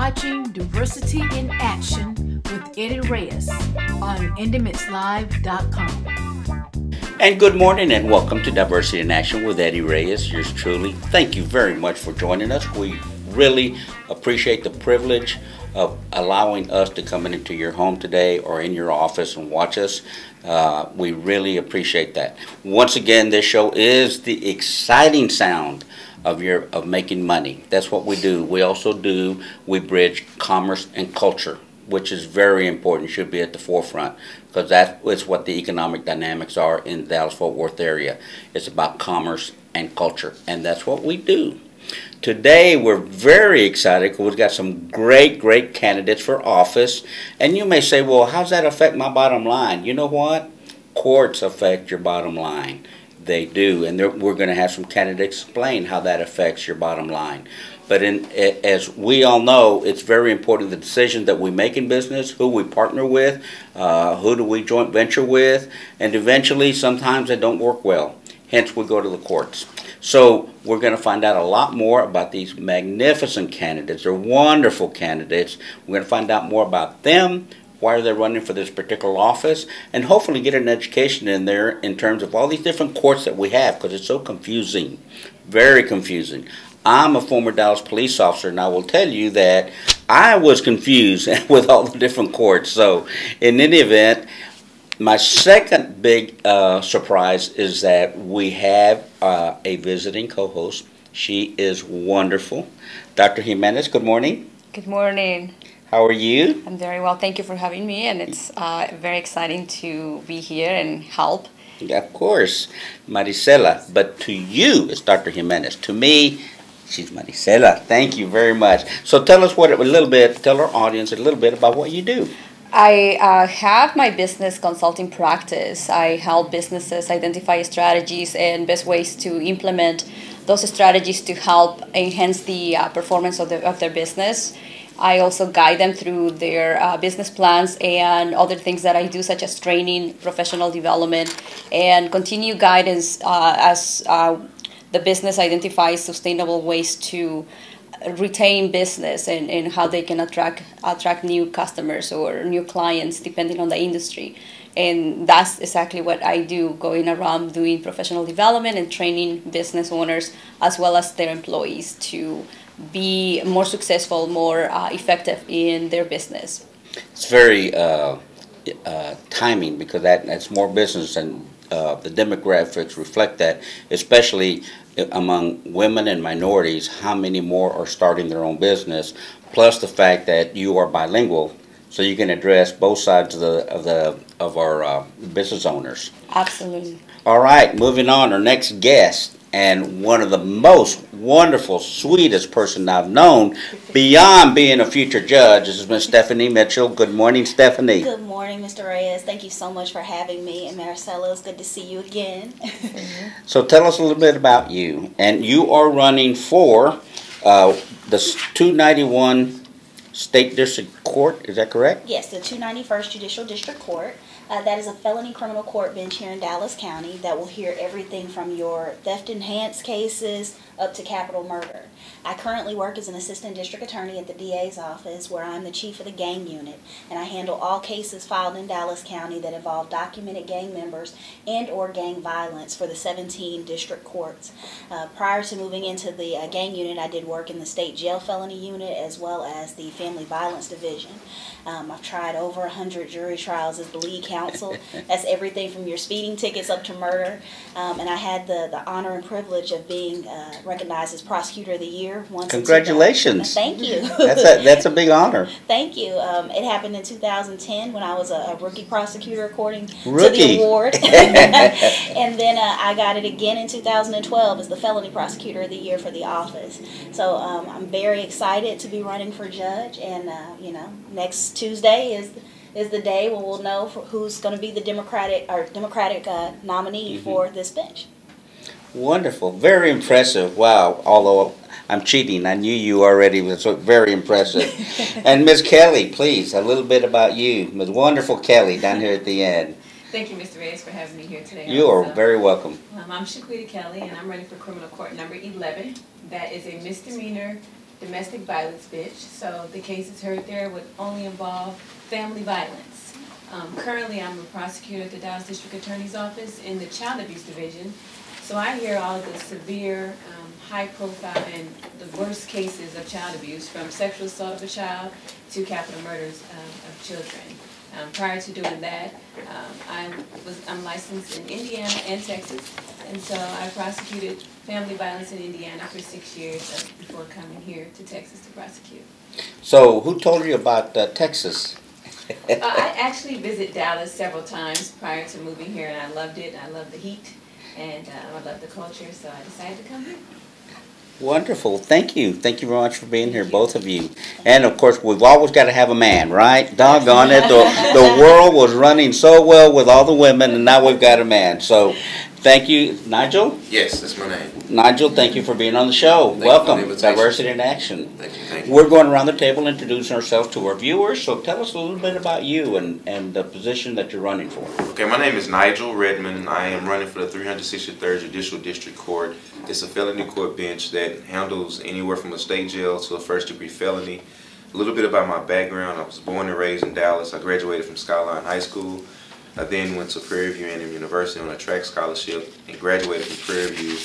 watching Diversity in Action with Eddie Reyes on IndyMixLive.com. And good morning and welcome to Diversity in Action with Eddie Reyes, yours truly. Thank you very much for joining us. We really appreciate the privilege of allowing us to come into your home today or in your office and watch us. We really appreciate that. Once again, this show is the exciting sound of making money. That's what we do. We bridge commerce and culture, which is very important, should be at the forefront, because that is what the economic dynamics are in the Dallas-Fort Worth area. It's about commerce and culture, and that's what we do. Today, we're very excited because we've got some great candidates for office, and you may say, well, how does that affect my bottom line? You know what? Courts affect your bottom line. They do, and we're going to have some candidates explain how that affects your bottom line. But as we all know, it's very important the decisions that we make in business, who we partner with, who do we joint venture with, and eventually sometimes they don't work well. Hence, we go to the courts. So we're going to find out a lot more about these magnificent candidates. They're wonderful candidates. We're going to find out more about them, why are they running for this particular office, and hopefully get an education in there in terms of all these different courts that we have, because it's so confusing, very confusing. I'm a former Dallas police officer, and I will tell you that I was confused with all the different courts. So in any event, my second big surprise is that we have a visiting co-host. She is wonderful. Dr. Jimenez, good morning. Good morning. How are you? I'm very well. Thank you for having me, and it's very exciting to be here and help. Yeah, of course, Maricela. But to you, it's Dr. Jimenez. To me, she's Maricela. Thank you very much. So tell us tell our audience a little bit about what you do. I have my business consulting practice. I help businesses identify strategies and best ways to implement those strategies to help enhance the performance of their business. I also guide them through their business plans and other things that I do, such as training, professional development, and continue guidance as the business identifies sustainable ways to retain business and how they can attract new customers or new clients depending on the industry. And that's exactly what I do, going around doing professional development and training business owners as well as their employees to be more successful, more effective in their business. It's very timing, because that's more business, and the demographics reflect that, especially among women and minorities, how many more are starting their own business, plus the fact that you are bilingual, so you can address both sides of our business owners. Absolutely. All right, moving on, our next guest, and one of the most wonderful, sweetest person I've known, beyond being a future judge, this is Ms. Stephanie Mitchell. Good morning, Stephanie. Good morning, Mr. Reyes. Thank you so much for having me. And Maricela, it's good to see you again. So tell us a little bit about you. And you are running for the 291 State District Court, is that correct? Yes, the 291st Judicial District Court. That is a felony criminal court bench here in Dallas County that will hear everything from your theft enhanced cases up to capital murder. I currently work as an assistant district attorney at the DA's office, where I'm the chief of the gang unit, and I handle all cases filed in Dallas County that involve documented gang members and or gang violence for the 17 district courts. Prior to moving into the gang unit, I did work in the state jail felony unit as well as the family violence division. I've tried over 100 jury trials as the lead counsel. That's everything from your speeding tickets up to murder. And I had the honor and privilege of being recognized as Prosecutor of the Year once. Congratulations. Thank you. That's a big honor. Thank you. It happened in 2010 when I was a rookie prosecutor according to Rookie. the award. And then I got it again in 2012 as the Felony Prosecutor of the Year for the office. So I'm very excited to be running for judge, and next Tuesday is the day when we'll know who's going to be the Democratic nominee for this bench. Wonderful. Very impressive. Wow. Although I'm cheating. I knew you already. It was very impressive. And Ms. Kelly, please, a little bit about you. Ms. Wonderful Kelly down here at the end. Thank you, Mr. Reyes, for having me here today. You are very welcome. I'm Shaquita Kelly, and I'm running for criminal court number 11. That is a misdemeanor domestic violence bench. So the cases heard there would only involve family violence. Currently, I'm a prosecutor at the Dallas District Attorney's Office in the Child Abuse Division. So I hear all of the severe, high-profile, and the worst cases of child abuse, from sexual assault of a child to capital murders of children. Prior to doing that, I'm licensed in Indiana and Texas, and so I prosecuted family violence in Indiana for 6 years before coming here to Texas to prosecute. So who told you about Texas? I actually visited Dallas several times prior to moving here, and I loved it. I love the heat, and I love the culture, so I decided to come here. Wonderful. Thank you. Thank you very much for being here, both of you. And, of course, we've always got to have a man, right? Doggone it. The world was running so well with all the women, and now we've got a man. So, thank you. Nigel? Yes, that's my name. Nigel, thank you for being on the show. Thank you for the Welcome. invitation. Diversity in Action. Thank you, thank you. We're going around the table introducing ourselves to our viewers. So, tell us a little bit about you and the position that you're running for. Okay, my name is Nigel Redmond. I am running for the 363rd Judicial District Court. It's a felony court bench that handles anywhere from a state jail to a first-degree felony. A little bit about my background. I was born and raised in Dallas. I graduated from Skyline High School. I then went to Prairie View A&M University on a track scholarship and graduated from Prairie View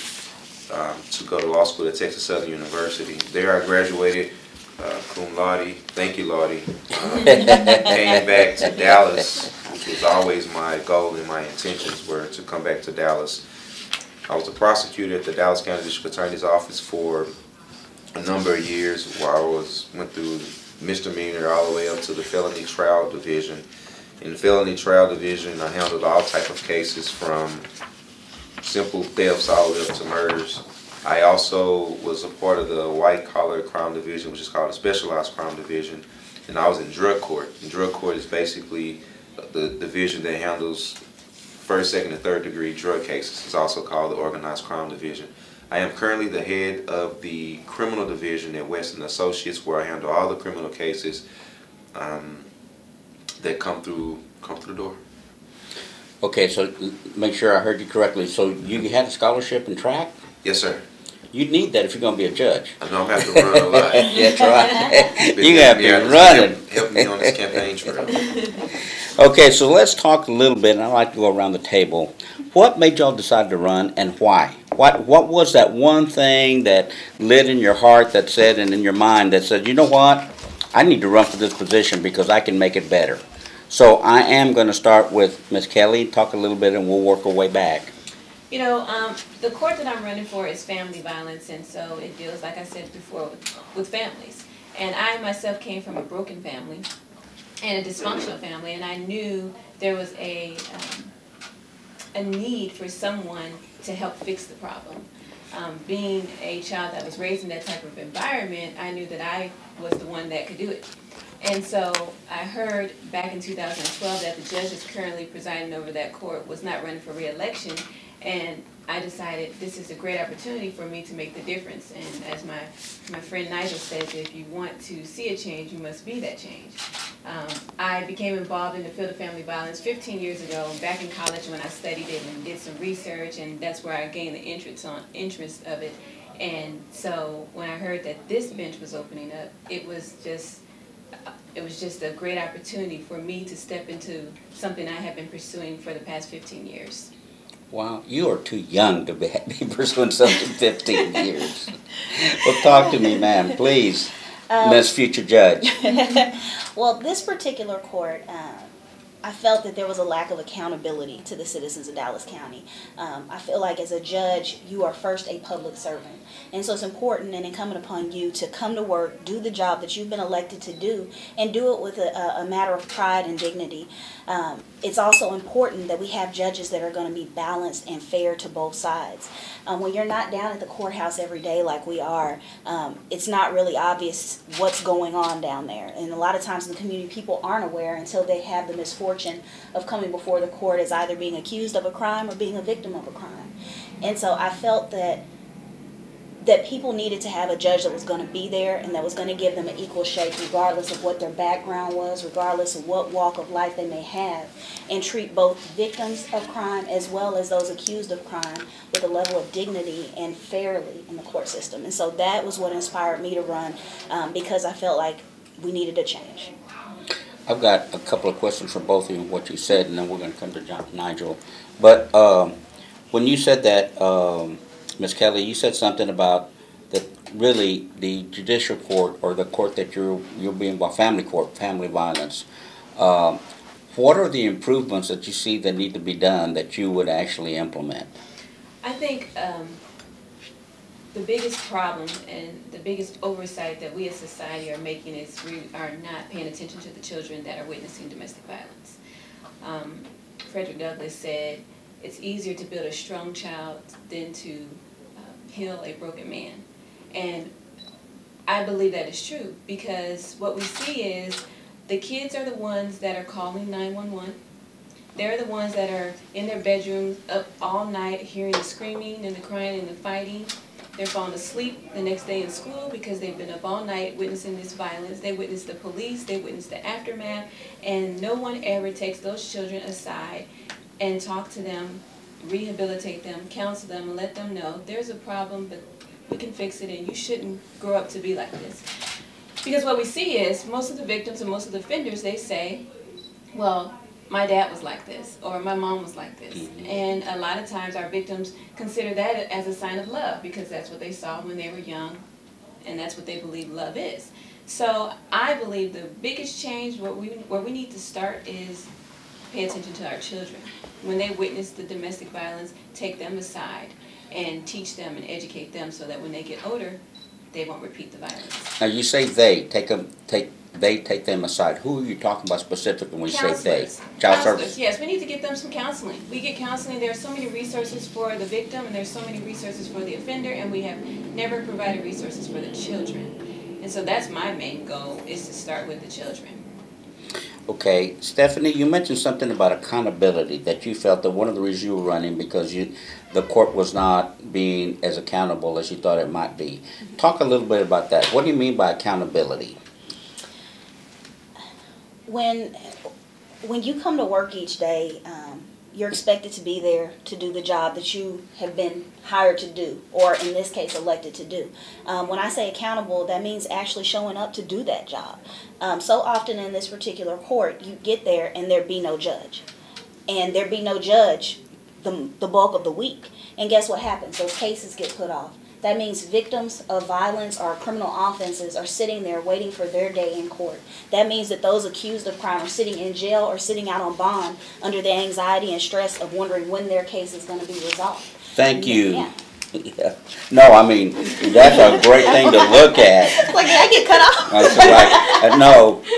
to go to law school at Texas Southern University. There I graduated cum laude, thank you Lottie, came back to Dallas, which was always my goal and my intentions were to come back to Dallas. I was a prosecutor at the Dallas County District Attorney's Office for a number of years, where I went through misdemeanor all the way up to the felony trial division. In the felony trial division, I handled all type of cases from simple thefts all the way up to murders. I also was a part of the white collar crime division, which is called a specialized crime division, and I was in drug court. And drug court is basically the division that handles first, second, and third degree drug cases. It's also called the organized crime division. I am currently the head of the criminal division at Weston Associates, where I handle all the criminal cases that come through the door. Okay, so make sure I heard you correctly. So you had a scholarship in track? Yes, sir. You need that if you're going to be a judge. I know I'm going to have to run a lot. That's right. Been You have to be helping running. Help me on this campaign trail. Okay, so let's talk a little bit, and I'd like to go around the table. What made y'all decide to run, and why? What was that one thing that lit in your heart that said, and in your mind that said, you know what, I need to run for this position because I can make it better? So I am going to start with Ms. Kelly, talk a little bit, and we'll work our way back. You know, the court that I'm running for is family violence, and so it deals, like I said before, with families. And I myself came from a broken family and a dysfunctional family, and I knew there was a need for someone to help fix the problem. Being a child that was raised in that type of environment, I knew that I was the one that could do it. And so I heard back in 2012 that the judge that's currently presiding over that court was not running for re-election, and I decided this is a great opportunity for me to make the difference. And as my friend Nigel says, if you want to see a change, you must be that change. I became involved in the field of family violence 15 years ago, back in college when I studied it and did some research, and that's where I gained the interest of it. And so when I heard that this bench was opening up, it was just a great opportunity for me to step into something I have been pursuing for the past 15 years. Wow, you are too young to be pursuing something 15 years. Well, talk to me, ma'am, please, Miss Future Judge. Well, this particular court, I felt that there was a lack of accountability to the citizens of Dallas County. I feel like as a judge, you are first a public servant. And so it's important and incumbent upon you to come to work, do the job that you've been elected to do, and do it with a matter of pride and dignity. It's also important that we have judges that are going to be balanced and fair to both sides. When you're not down at the courthouse every day like we are, it's not really obvious what's going on down there. And a lot of times in the community, people aren't aware until they have the misfortune of coming before the court as either being accused of a crime or being a victim of a crime. And so I felt that that people needed to have a judge that was going to be there and that was going to give them an equal shake regardless of what their background was, regardless of what walk of life they may have, and treat both victims of crime as well as those accused of crime with a level of dignity and fairly in the court system. And so that was what inspired me to run, because I felt like we needed a change. I've got a couple of questions for both of you, what you said, and then we're going to come to Nigel. But when you said that, Ms. Kelly, you said something about that really the judicial court, or the court that you're being involved, family court, family violence. What are the improvements that you see that need to be done that you would actually implement? I think the biggest problem and the biggest oversight that we as society are making is we are not paying attention to the children that are witnessing domestic violence. Frederick Douglass said, it's easier to build a strong child than to heal a broken man. And I believe that is true, because what we see is the kids are the ones that are calling 911. They're the ones that are in their bedrooms up all night hearing the screaming and the crying and the fighting. They're falling asleep the next day in school because they've been up all night witnessing this violence. They witness the police, they witness the aftermath, and no one ever takes those children aside and talk to them, rehabilitate them, counsel them, and let them know there's a problem, but we can fix it, and you shouldn't grow up to be like this. Because what we see is most of the victims and most of the offenders, they say, well, my dad was like this, or my mom was like this. And a lot of times our victims consider that as a sign of love, because that's what they saw when they were young, and that's what they believe love is. So I believe the biggest change, where we need to start, is pay attention to our children. When they witness the domestic violence, take them aside and teach them and educate them so that when they get older, they won't repeat the violence. Now you say they take them aside. Who are you talking about specifically when you say they? Child services. Yes, we need to get them some counseling. We get counseling. There are so many resources for the victim, and there's so many resources for the offender, and we have never provided resources for the children. And so that's my main goal, is to start with the children. Okay, Stephanie, you mentioned something about accountability, that you felt that one of the reasons you were running because the court was not being as accountable as you thought it might be. Talk a little bit about that. What do you mean by accountability? When you come to work each day, you're expected to be there to do the job that you have been hired to do, or in this case, elected to do. When I say accountable, that means actually showing up to do that job. So often in this particular court, you get there and there be no judge. And there be no judge the bulk of the week. And guess what happens? Those cases get put off. That means victims of violence or criminal offenses are sitting there waiting for their day in court. That means that those accused of crime are sitting in jail or sitting out on bond under the anxiety and stress of wondering when their case is going to be resolved. Thank you. Yeah. Yeah. No, I mean, that's a great thing to look at. Like, did I get cut off?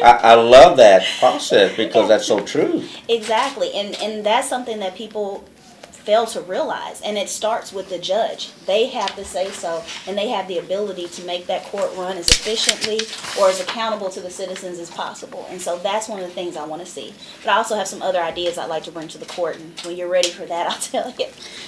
I love that process because that's so true. Exactly. And that's something that people fail to realize, and it starts with the judge. They have to say so, and they have the ability to make that court run as efficiently or as accountable to the citizens as possible. And so that's one of the things I want to see. But I also have some other ideas I'd like to bring to the court, and when you're ready for that, I'll tell you.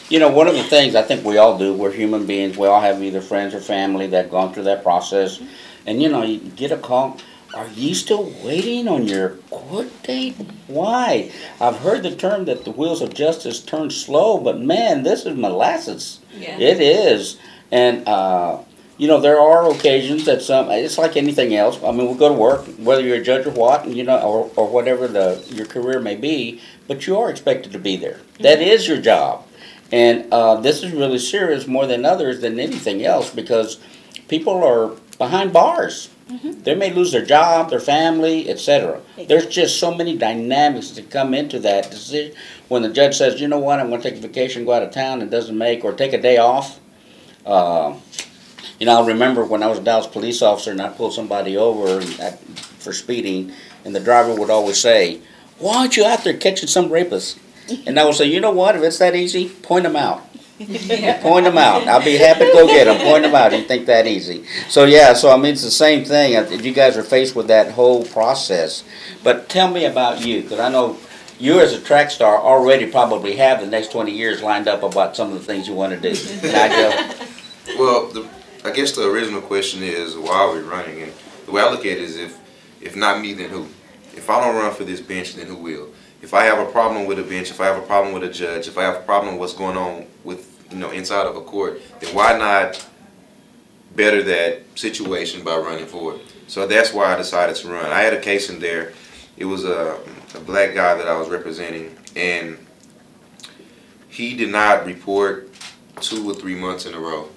You know, one of the things I think we all do, we're human beings, we all have either friends or family that have gone through that process, and you know, you get a call, are you still waiting on your court date? Why? I've heard the term that the wheels of justice turn slow, but man, this is molasses. Yeah. It is. And, you know, there are occasions that it's like anything else. I mean, we go to work, whether you're a judge or what, you know, or whatever your career may be, but you are expected to be there. Mm-hmm. That is your job. And this is really serious more than others than anything else because people are behind bars. Mm-hmm. They may lose their job, their family, etc. There's just so many dynamics that come into that decision. When the judge says, you know what, I'm going to take a vacation, go out of town, and doesn't make, or take a day off. You know, I remember when I was a Dallas police officer and I pulled somebody over for speeding, and the driver would always say, why aren't you out there catching some rapists? And I would say, you know what, if it's that easy, point them out. Yeah. Point them out. I'll be happy to go get them. Point them out. You think that easy? So yeah. So I mean, it's the same thing. If you guys are faced with that whole process, but tell me about you, because I know you as a track star already probably have the next 20 years lined up about some of the things you want to do. Nigel? Well, I guess the original question is, why are we running? And the way I look at it is, if not me, then who? If I don't run for this bench, then who will? If I have a problem with a bench, if I have a problem with a judge, if I have a problem with what's going on with, inside of a court, then why not better that situation by running for it? So that's why I decided to run. I had a case in there. It was a black guy that I was representing, and he did not report 2 or 3 months in a row.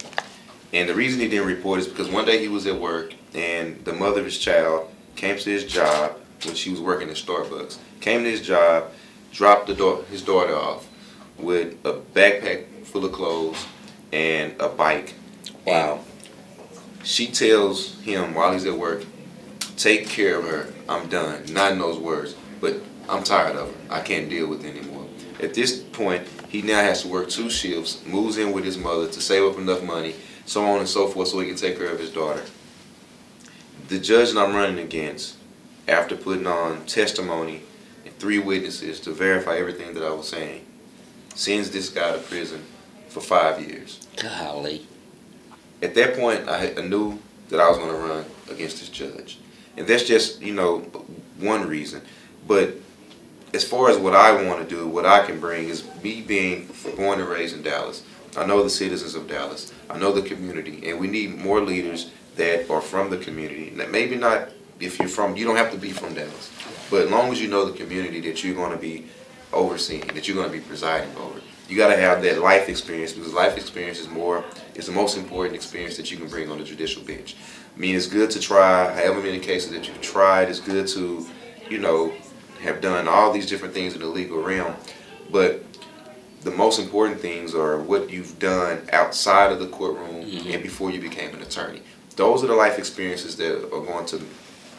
And the reason he didn't report is because one day he was at work, and the mother of his child came to his job when she was working at Starbucks. Came to his job, dropped his daughter off with a backpack full of clothes and a bike. Wow. And she tells him while he's at work, take care of her, I'm done. Not in those words, but I'm tired of her. I can't deal with it anymore. At this point, he now has to work 2 shifts, moves in with his mother to save up enough money, so on and so forth, so he can take care of his daughter. The judge that I'm running against, after putting on testimony and 3 witnesses to verify everything that I was saying, sends this guy to prison for 5 years. Golly. At that point, I knew that I was going to run against this judge. And that's just, one reason. But as far as what I want to do, what I can bring is me being born and raised in Dallas. I know the citizens of Dallas. I know the community. And we need more leaders that are from the community. Maybe not if you're from, you don't have to be from Dallas. But as long as you know the community that you're going to be overseeing, that you're going to be presiding over, you got to have that life experience, because life experience is the most important experience that you can bring on the judicial bench. I mean, it's good to try, however many cases that you've tried. It's good to, have done all these different things in the legal realm. But the most important things are what you've done outside of the courtroom and before you became an attorney. Those are the life experiences that are going to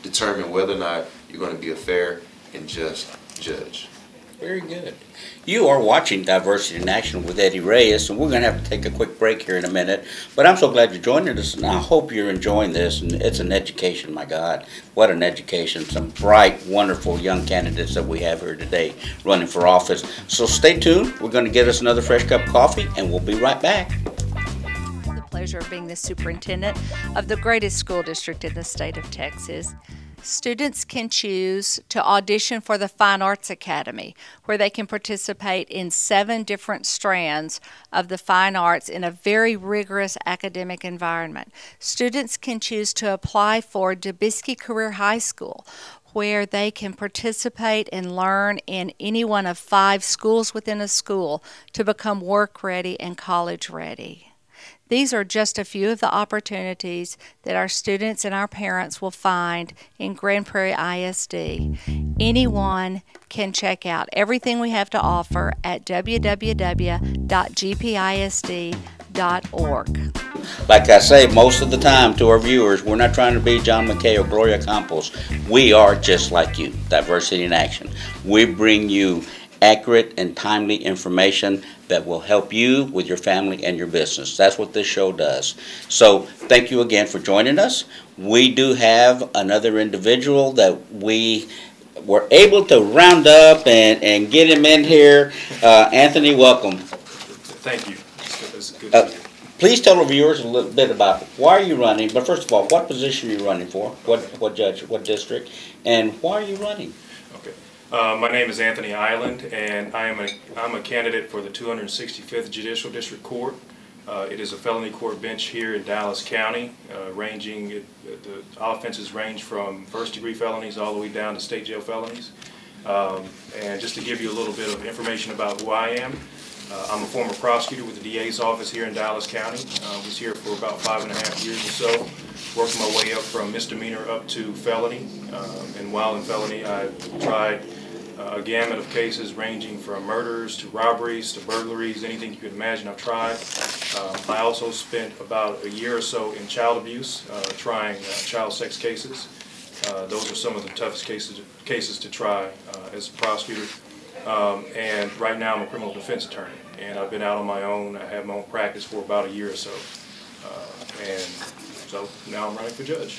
determine whether or not you're going to be a fair and just judge. Very good. You are watching Diversity in Action with Eddie Reyes, and we're going to have to take a quick break here in a minute. But I'm so glad you're joining us, and I hope you're enjoying this. And it's an education, my God. What an education. Some bright, wonderful young candidates that we have here today running for office. So stay tuned. We're going to get us another fresh cup of coffee, and we'll be right back. The pleasure of being the superintendent of the greatest school district in the state of Texas. Students can choose to audition for the Fine Arts Academy, where they can participate in 7 different strands of the fine arts in a very rigorous academic environment. Students can choose to apply for DeBisky Career High School, where they can participate and learn in any one of 5 schools within a school to become work ready and college ready. These are just a few of the opportunities that our students and our parents will find in Grand Prairie ISD. Anyone can check out everything we have to offer at www.gpisd.org. Like I say most of the time to our viewers, we're not trying to be John McKay or Gloria Campos. We are just like you, Diversity in Action. We bring you accurate and timely information that will help you with your family and your business. That's what this show does. So thank you again for joining us. We do have another individual that we were able to round up and get him in here. Anthony, welcome. Thank you. It's good to be here. Please tell the viewers a little bit about why are you running, but first of all, what position are you running for? What judge, what district, and why are you running? Okay. My name is Anthony Island, and I'm a candidate for the 265th Judicial District Court. It is a felony court bench here in Dallas County, the offenses range from first-degree felonies all the way down to state jail felonies. And just to give you a little bit of information about who I am, I'm a former prosecutor with the DA's office here in Dallas County. Was here for about 5.5 years or so, working my way up from misdemeanor up to felony. And while in felony, I tried a gamut of cases ranging from murders to robberies to burglaries, anything you could imagine I've tried. I also spent about a year or so in child abuse, trying child sex cases. Those are some of the toughest cases to try as a prosecutor. And right now I'm a criminal defense attorney, and I've been out on my own. I have my own practice for about a year or so. And so now I'm running for judge.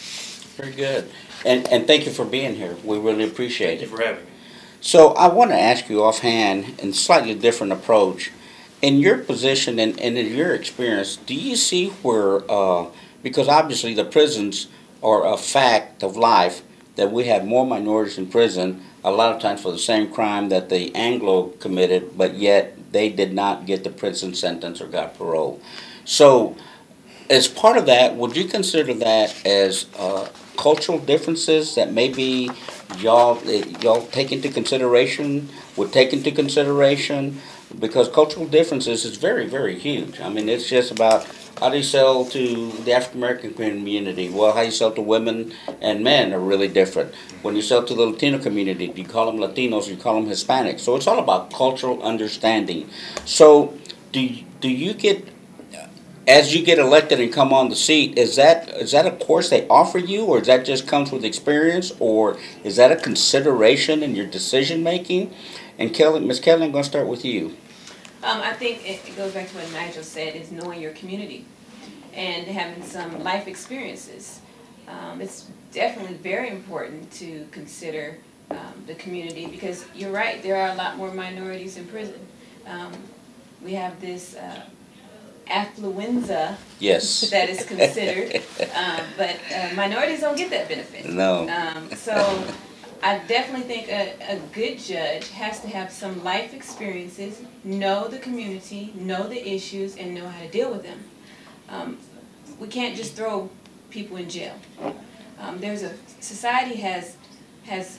Very good. And thank you for being here. We really appreciate it. Thank you for having me. So I want to ask you offhand, in slightly different approach, in your position and in your experience, do you see where because obviously the prisons are a fact of life that we have more minorities in prison a lot of times for the same crime that the Anglo committed, but yet they did not get the prison sentence or got parole. So as part of that, would you consider that as cultural differences that maybe y'all take into consideration, would take into consideration? Because cultural differences is very, very huge. I mean, it's just about how do you sell to the African American community? Well, how you sell to women and men are really different. When you sell to the Latino community, do you call them Latinos or you call them Hispanics? So it's all about cultural understanding. So do you get, as you get elected and come on the seat, is that a course they offer you, or does that just comes with experience, or is that a consideration in your decision making? And Kelly, Ms. Kelly, I'm going to start with you. I think it goes back to what Nigel said, is knowing your community and having some life experiences. It's definitely very important to consider the community, because you're right, there are a lot more minorities in prison. We have this affluenza, yes, that is considered, but minorities don't get that benefit. No. So I definitely think a good judge has to have some life experiences, know the community, know the issues, and know how to deal with them. We can't just throw people in jail. Society has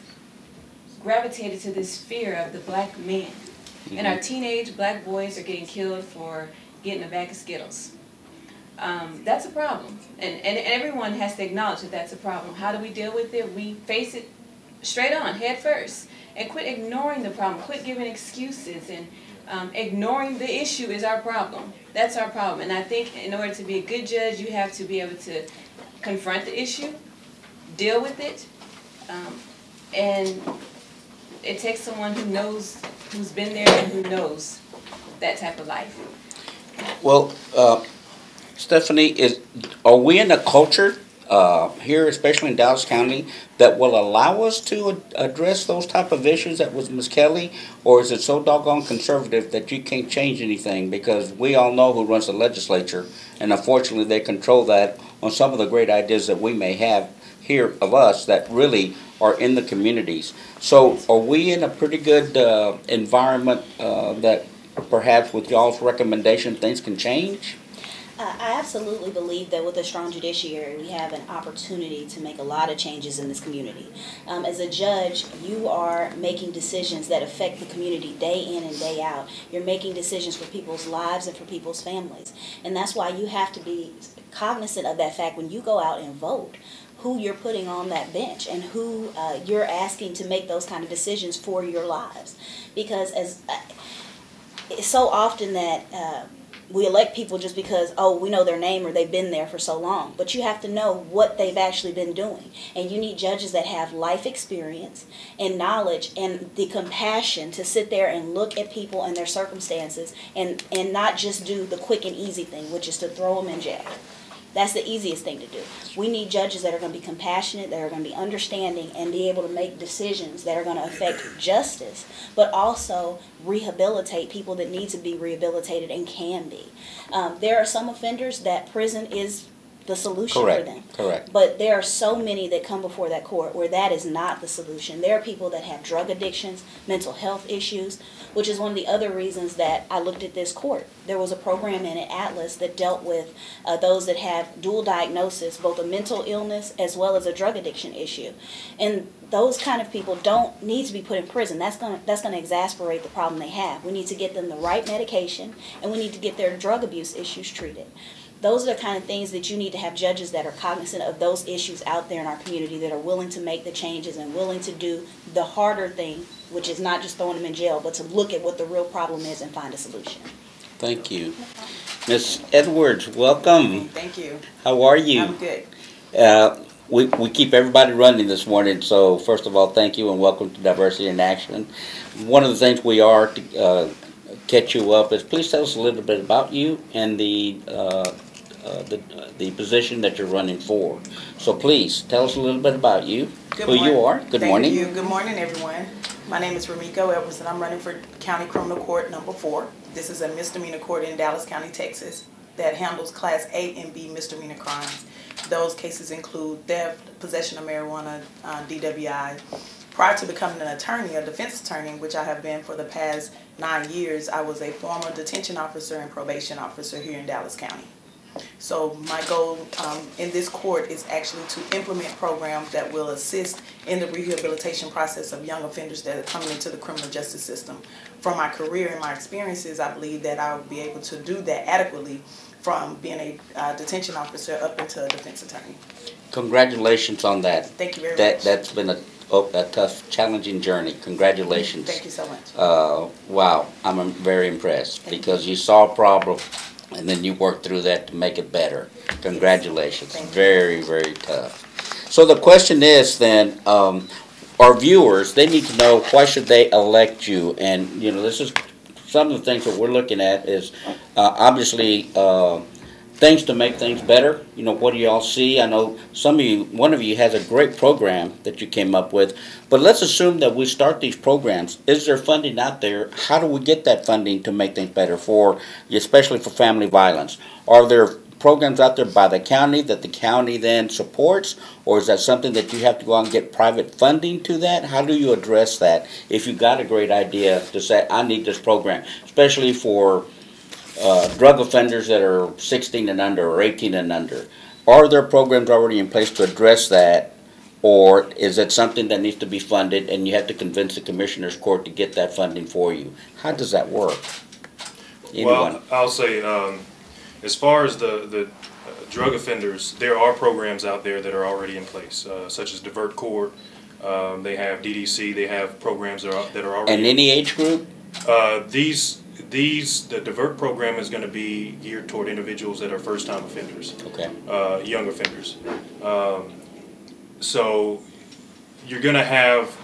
gravitated to this fear of the black man. Mm-hmm. And our teenage black boys are getting killed for getting a bag of Skittles. That's a problem. And everyone has to acknowledge that that's a problem. How do we deal with it? We face it straight on, head first, and quit ignoring the problem, quit giving excuses, and ignoring the issue is our problem. That's our problem. And I think in order to be a good judge, you have to be able to confront the issue, deal with it, and it takes someone who knows, who's been there and who knows that type of life. Well, Stephanie, are we in a culture here, especially in Dallas County, that will allow us to address those type of issues that was Ms. Kelly, or is it so doggone conservative that you can't change anything? Because we all know who runs the legislature, and unfortunately they control that on some of the great ideas that we may have here of us that really are in the communities. So are we in a pretty good environment that perhaps with y'all's recommendation things can change? I absolutely believe that with a strong judiciary, we have an opportunity to make a lot of changes in this community. As a judge, you are making decisions that affect the community day in and day out. You're making decisions for people's lives and for people's families. And that's why you have to be cognizant of that fact when you go out and vote, who you're putting on that bench and who you're asking to make those kind of decisions for your lives. Because it's so often that we elect people just because, oh, we know their name or they've been there for so long. But you have to know what they've actually been doing. And you need judges that have life experience and knowledge and the compassion to sit there and look at people and their circumstances and not just do the quick and easy thing, which is to throw them in jail. That's the easiest thing to do. We need judges that are going to be compassionate, that are going to be understanding, and be able to make decisions that are going to affect justice, but also rehabilitate people that need to be rehabilitated and can be. There are some offenders that prison is the solution for them. Correct. But there are so many that come before that court where that is not the solution. There are people that have drug addictions, mental health issues, which is one of the other reasons that I looked at this court. There was a program in it, Atlas, that dealt with those that have dual diagnosis, both a mental illness as well as a drug addiction issue. And those kind of people don't need to be put in prison. That's gonna exacerbate the problem they have. We need to get them the right medication, and we need to get their drug abuse issues treated. Those are the kind of things that you need to have judges that are cognizant of those issues out there in our community, that are willing to make the changes and willing to do the harder thing, which is not just throwing them in jail, but to look at what the real problem is and find a solution. Thank you. Ms. Edwards, welcome. Thank you. How are you? I'm good. We keep everybody running this morning, so first of all, thank you and welcome to Diversity in Action. One of the things we are to catch you up is please tell us a little bit about you and the position that you're running for. So please tell us a little bit about you, who you are. Good morning. Thank you. Good morning, everyone. My name is Ramiko Edwards, and I'm running for County Criminal Court number 4. This is a misdemeanor court in Dallas County, Texas, that handles Class A and B misdemeanor crimes. Those cases include theft, possession of marijuana, DWI. Prior to becoming an attorney, a defense attorney, which I have been for the past 9 years, I was a former detention officer and probation officer here in Dallas County. So my goal in this court is actually to implement programs that will assist in the rehabilitation process of young offenders that are coming into the criminal justice system. From my career and my experiences, I believe that I will be able to do that adequately from being a detention officer up into a defense attorney. Congratulations on that. Thank you very much. That's been a tough, challenging journey. Congratulations. Thank you so much. Wow, I'm very impressed because you saw a problem and then you worked through that to make it better. Congratulations. Very, very tough. So the question is then, our viewers, they need to know why should they elect you? And, you know, this is some of the things that we're looking at is obviously things to make things better. You know, what do y'all see? I know one of you has a great program that you came up with, but let's assume that we start these programs. Is there funding out there? How do we get that funding to make things better especially for family violence? Are there programs out there by the county that the county then supports, or is that something that you have to go out and get private funding to that? How do you address that if you've got a great idea to say, I need this program, especially for drug offenders that are 16 and under or 18 and under? Are there programs already in place to address that, or is it something that needs to be funded and you have to convince the Commissioner's Court to get that funding for you? How does that work? Anyone? Well, I'll say, as far as the drug offenders, there are programs out there that are already in place, such as Divert Court. They have DDC. They have programs that are already. And any age group? The Divert program is going to be geared toward individuals that are first-time offenders, okay, young offenders. So you're going to have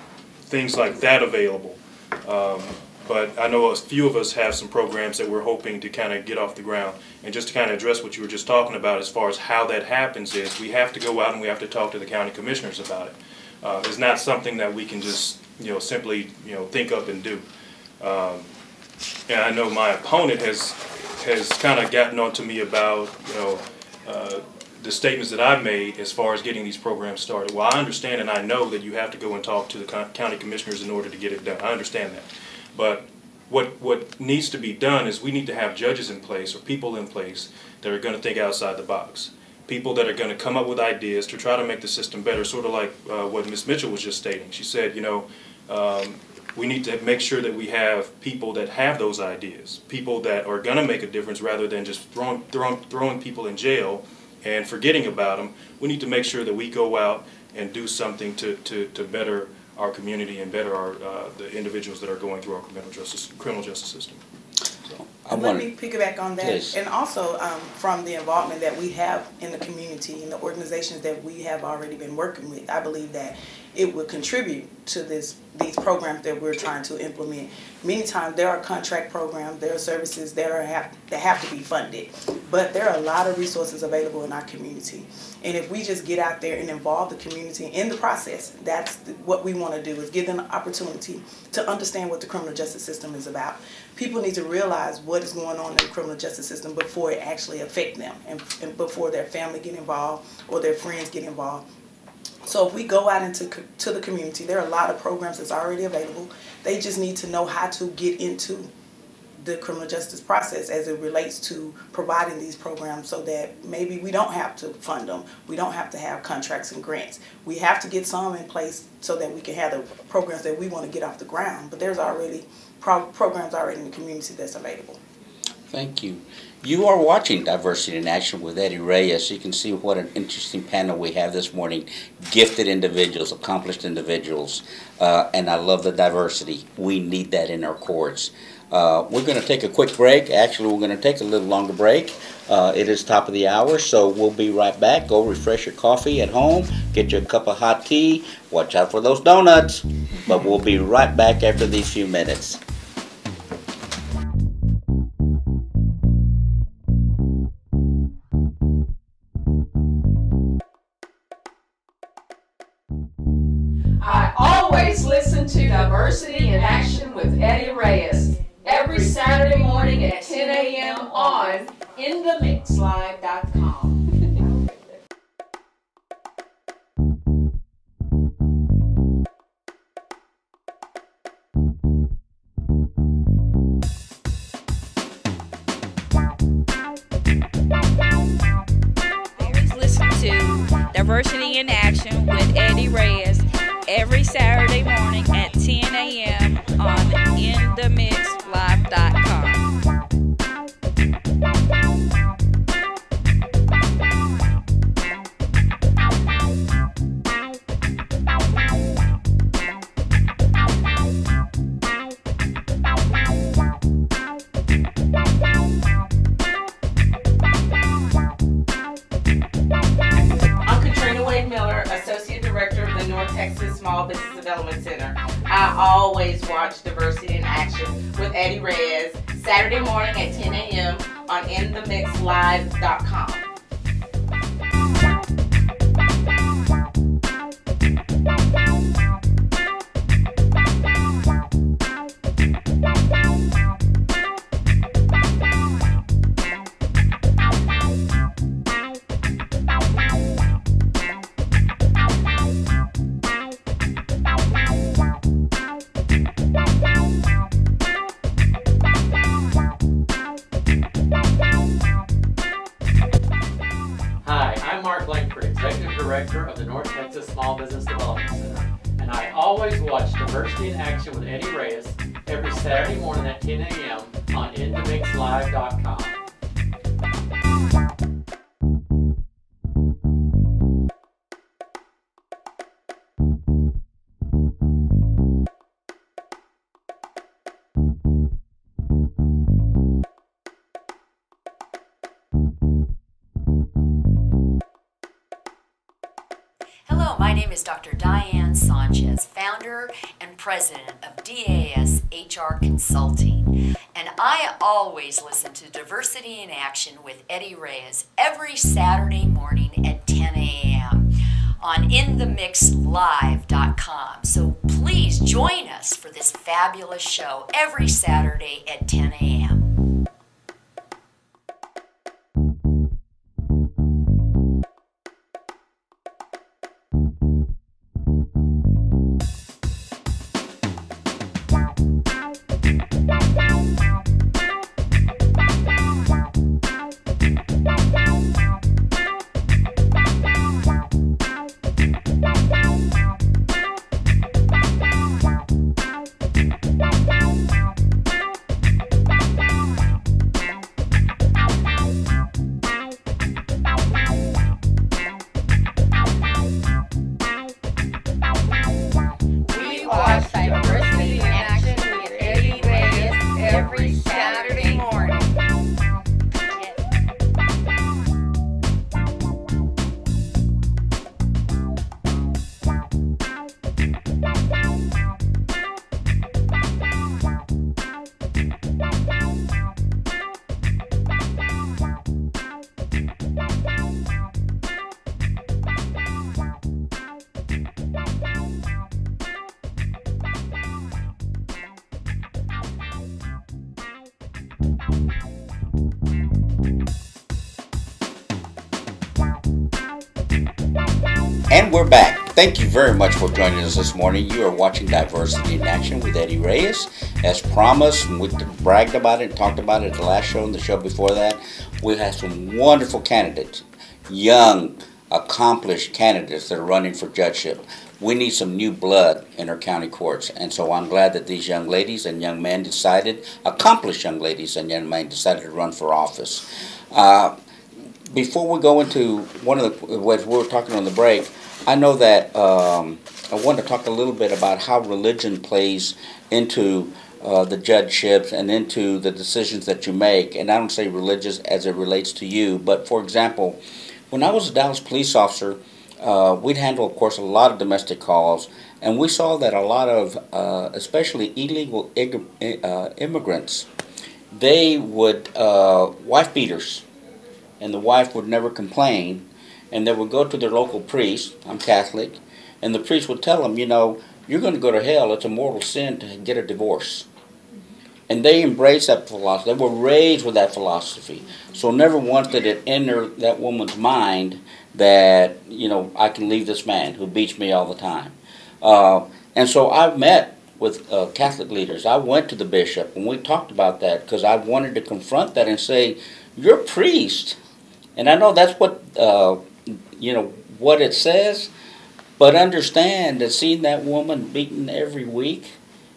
things like that available. But I know a few of us have some programs that we're hoping to kind of get off the ground. And just to kind of address what you were just talking about as far as how that happens is we have to go out and we have to talk to the county commissioners about it. It's not something that we can just, simply, think up and do. And I know my opponent has kind of gotten on to me about, the statements that I've made as far as getting these programs started. Well, I understand and I know that you have to go and talk to the county commissioners in order to get it done. I understand that. But what needs to be done is we need to have judges in place or people in place that are going to think outside the box. People that are going to come up with ideas to try to make the system better, sort of like what Ms. Mitchell was just stating. She said, we need to make sure that we have people that have those ideas, people that are going to make a difference rather than just throwing people in jail and forgetting about them. We need to make sure that we go out and do something to better our community and better the individuals that are going through our criminal justice system. So, let me piggyback on that. Please. And also from the involvement that we have in the community and the organizations that we have already been working with, I believe that it would contribute to these programs that we're trying to implement. Many times there are contract programs, there are services that have to be funded, but there are a lot of resources available in our community. And if we just get out there and involve the community in the process, that's what we want to do, is give them an opportunity to understand what the criminal justice system is about. People need to realize what is going on in the criminal justice system before it actually affects them and before their family get involved or their friends get involved. So if we go out into the community, there are a lot of programs that's already available. They just need to know how to get into the criminal justice process as it relates to providing these programs so that maybe we don't have to fund them. We don't have to have contracts and grants. We have to get some in place so that we can have the programs that we want to get off the ground. But there's already programs already in the community that's available. Thank you. You are watching Diversity in Action with Eddie Reyes. You can see what an interesting panel we have this morning. Gifted individuals, accomplished individuals, and I love the diversity. We need that in our courts. We're going to take a quick break. Actually, we're going to take a little longer break. It is top of the hour, so we'll be right back. Go refresh your coffee at home. Get you a cup of hot tea. Watch out for those donuts. But we'll be right back after these few minutes. I always listen to Diversity in Action with Eddie Reyes every Saturday morning at 10 a.m. on InTheMixLive.com. Diversity in Action with Eddie Reyes every Saturday morning at 10 a.m. on InTheMixLive.com. Associate Director of the North Texas Small Business Development Center. I always watch Diversity in Action with Eddie Reyes Saturday morning at 10 a.m. on InTheMixLive.com. Director of the North Texas Small Business Development Center, and I always watch Diversity in Action with Eddie Reyes every Saturday morning at 10 a.m. on InTheMixLive.com. Hello, my name is Dr. Diane Sanchez, founder and president of DAS HR Consulting, and I always listen to Diversity in Action with Eddie Reyes every Saturday morning at 10 a.m. on InTheMixLive.com. So please join us for this fabulous show every Saturday at 10 a.m. And we're back. Thank you very much for joining us this morning. You are watching Diversity in Action with Eddie Reyes. As promised, we bragged about it and talked about it at the last show and the show before that. We have some wonderful candidates, young, accomplished candidates that are running for judgeship. We need some new blood in our county courts, and so I'm glad that these young ladies and young men decided, accomplished young ladies and young men decided to run for office. Before we go into one of the what we were talking on the break, I know that I want to talk a little bit about how religion plays into the judgeships and into the decisions that you make. And I don't say religious as it relates to you, but for example, when I was a Dallas police officer, we'd handle, of course, a lot of domestic calls, and we saw that a lot of, especially illegal immigrants, they would, wife beaters, and the wife would never complain, and they would go to their local priest, I'm Catholic, and the priest would tell them, you know, you're going to go to hell, it's a mortal sin to get a divorce. And they embraced that philosophy. They were raised with that philosophy. So never once did it enter that woman's mind that, you know, I can leave this man who beats me all the time. And so I've met with Catholic leaders. I went to the bishop and we talked about that because I wanted to confront that and say, you're a priest. And I know that's what, you know, what it says, but understand that seeing that woman beaten every week,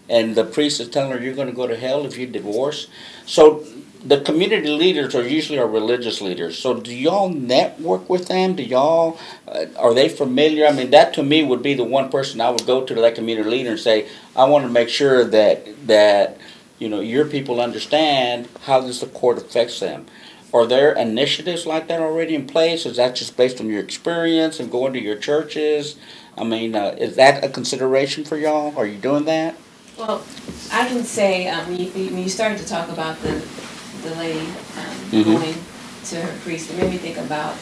and the priest is telling her you're going to go to hell if you divorce. So the community leaders are usually our religious leaders. So do y'all network with them? Do y'all, are they familiar? I mean, that to me would be the one person I would go to that community leader and say, I want to make sure that you know, your people understand how the court affects them. Are there initiatives like that already in place? Is that just based on your experience and going to your churches? I mean, is that a consideration for y'all? Are you doing that? Well, I can say when you started to talk about the lady going to her priest, it made me think about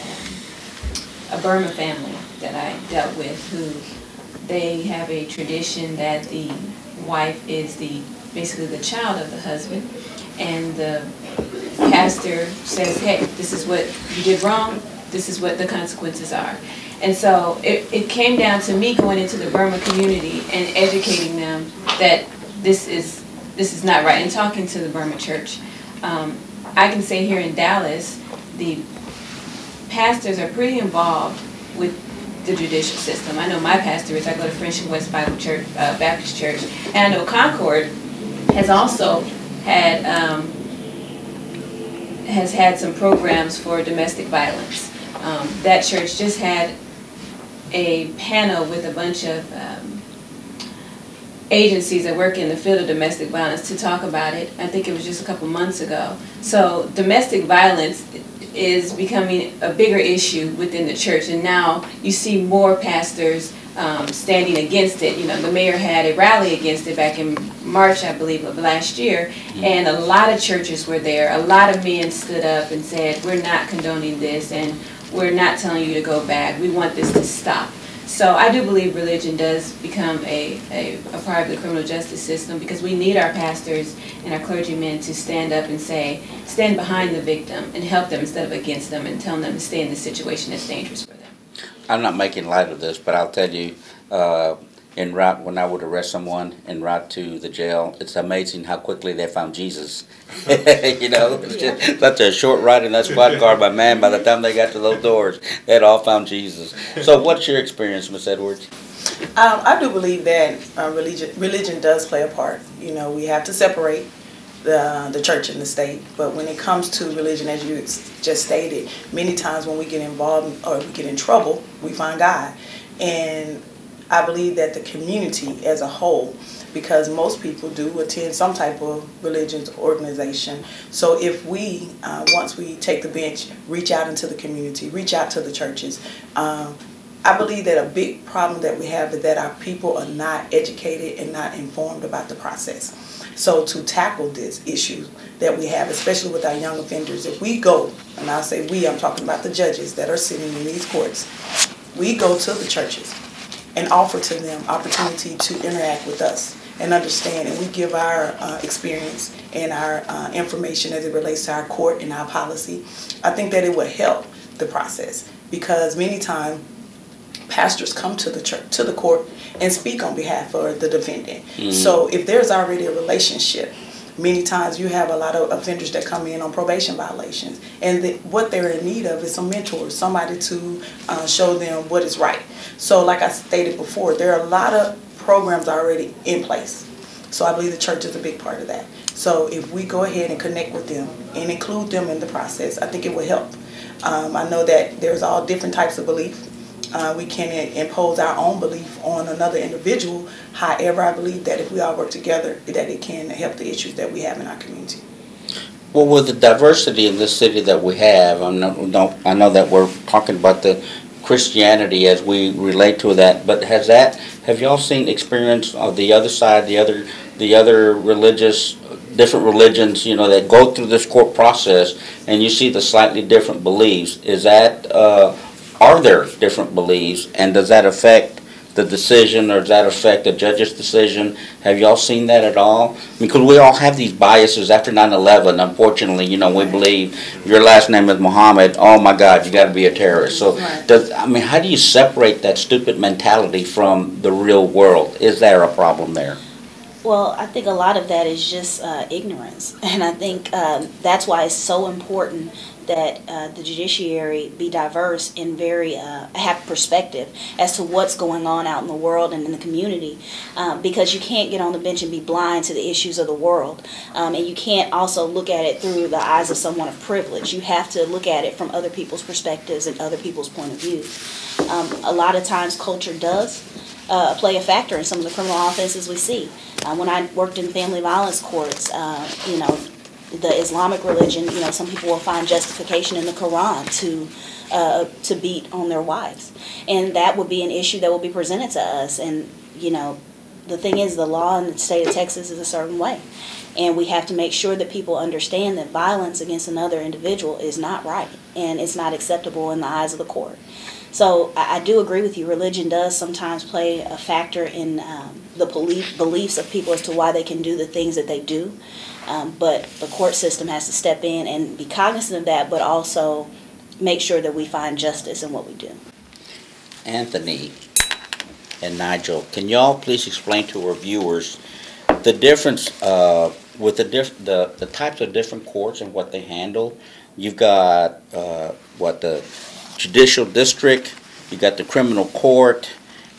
a Burma family that I dealt with, who they have a tradition that the wife is basically the child of the husband, and the pastor says, hey, this is what you did wrong, this is what the consequences are. And so it came down to me going into the Burma community and educating them that this is not right, and talking to the Burma church. I can say here in Dallas, the pastors are pretty involved with the judicial system. I know my pastor is. I go to Friendship West Bible Church, Baptist Church, and I know Concord has also had has had some programs for domestic violence. That church just had a panel with a bunch of agencies that work in the field of domestic violence to talk about it. I think it was just a couple months ago. So domestic violence is becoming a bigger issue within the church, and now you see more pastors standing against it. You know, the mayor had a rally against it back in March, I believe, of last year, and a lot of churches were there. A lot of men stood up and said, we're not condoning this, and we're not telling you to go back. We want this to stop. So I do believe religion does become a part of the criminal justice system, because we need our pastors and our clergymen to stand up and say, stand behind the victim and help them instead of against them, and telling them to stay in this situation that's dangerous for them. I'm not making light of this, but I'll tell you, en route, when I would arrest someone en route to the jail, it's amazing how quickly they found Jesus. You know, it's just such a short ride in that squad car, but man, by the time they got to those doors, they had all found Jesus. So what's your experience, Ms. Edwards? I do believe that religion does play a part. You know, we have to separate the church and the state, but when it comes to religion, as you just stated, many times when we get involved or we get in trouble, we find God. And I believe that the community as a whole, because most people do attend some type of religious organization, so if we, once we take the bench, reach out into the community, reach out to the churches, I believe that a big problem that we have is that our people are not educated and not informed about the process. So to tackle this issue that we have, especially with our young offenders, if we go, and I'll say we, I'm talking about the judges that are sitting in these courts, we go to the churches and offer to them opportunity to interact with us and understand, and we give our experience and our information as it relates to our court and our policy. I think that it would help the process, because many times pastors come to the church, to the court, and speak on behalf of the defendant. So if there's already a relationship, many times you have a lot of offenders that come in on probation violations, and what they're in need of is some mentors, somebody to show them what is right. So like I stated before, there are a lot of programs already in place. So I believe the church is a big part of that. So if we go ahead and connect with them and include them in the process, I think it will help. I know that there's all different types of belief. We can impose our own belief on another individual. However, I believe that if we all work together, that it can help the issues that we have in our community. Well, with the diversity in this city that we have, I know that we're talking about the Christianity as we relate to that, but have y'all seen experience of the other side, the other religious, different religions, you know, that go through this court process, and you see the slightly different beliefs? Is that are there different beliefs, and does that affect the decision, or does that affect the judge's decision? Have y'all seen that at all? Because we all have these biases after 9/11. Unfortunately, you know, we believe your last name is Muhammad, oh my God, you got to be a terrorist. So, how do you separate that stupid mentality from the real world? Is there a problem there? Well, I think a lot of that is just ignorance, and I think that's why it's so important that the judiciary be diverse and very have perspective as to what's going on out in the world and in the community, because you can't get on the bench and be blind to the issues of the world, and you can't also look at it through the eyes of someone of privilege. You have to look at it from other people's perspectives and other people's point of view. A lot of times culture does play a factor in some of the criminal offenses we see. When I worked in family violence courts, you know, the Islamic religion, you know, some people will find justification in the Quran to beat on their wives. And that would be an issue that will be presented to us. And, you know, the thing is, the law in the state of Texas is a certain way. And we have to make sure that people understand that violence against another individual is not right, and it's not acceptable in the eyes of the court. So I do agree with you. Religion does sometimes play a factor in the beliefs of people as to why they can do the things that they do. But the court system has to step in and be cognizant of that, but also make sure that we find justice in what we do. Anthony and Nigel, can y'all please explain to our viewers the difference with the types of different courts and what they handle? You've got the judicial district, you got the criminal court,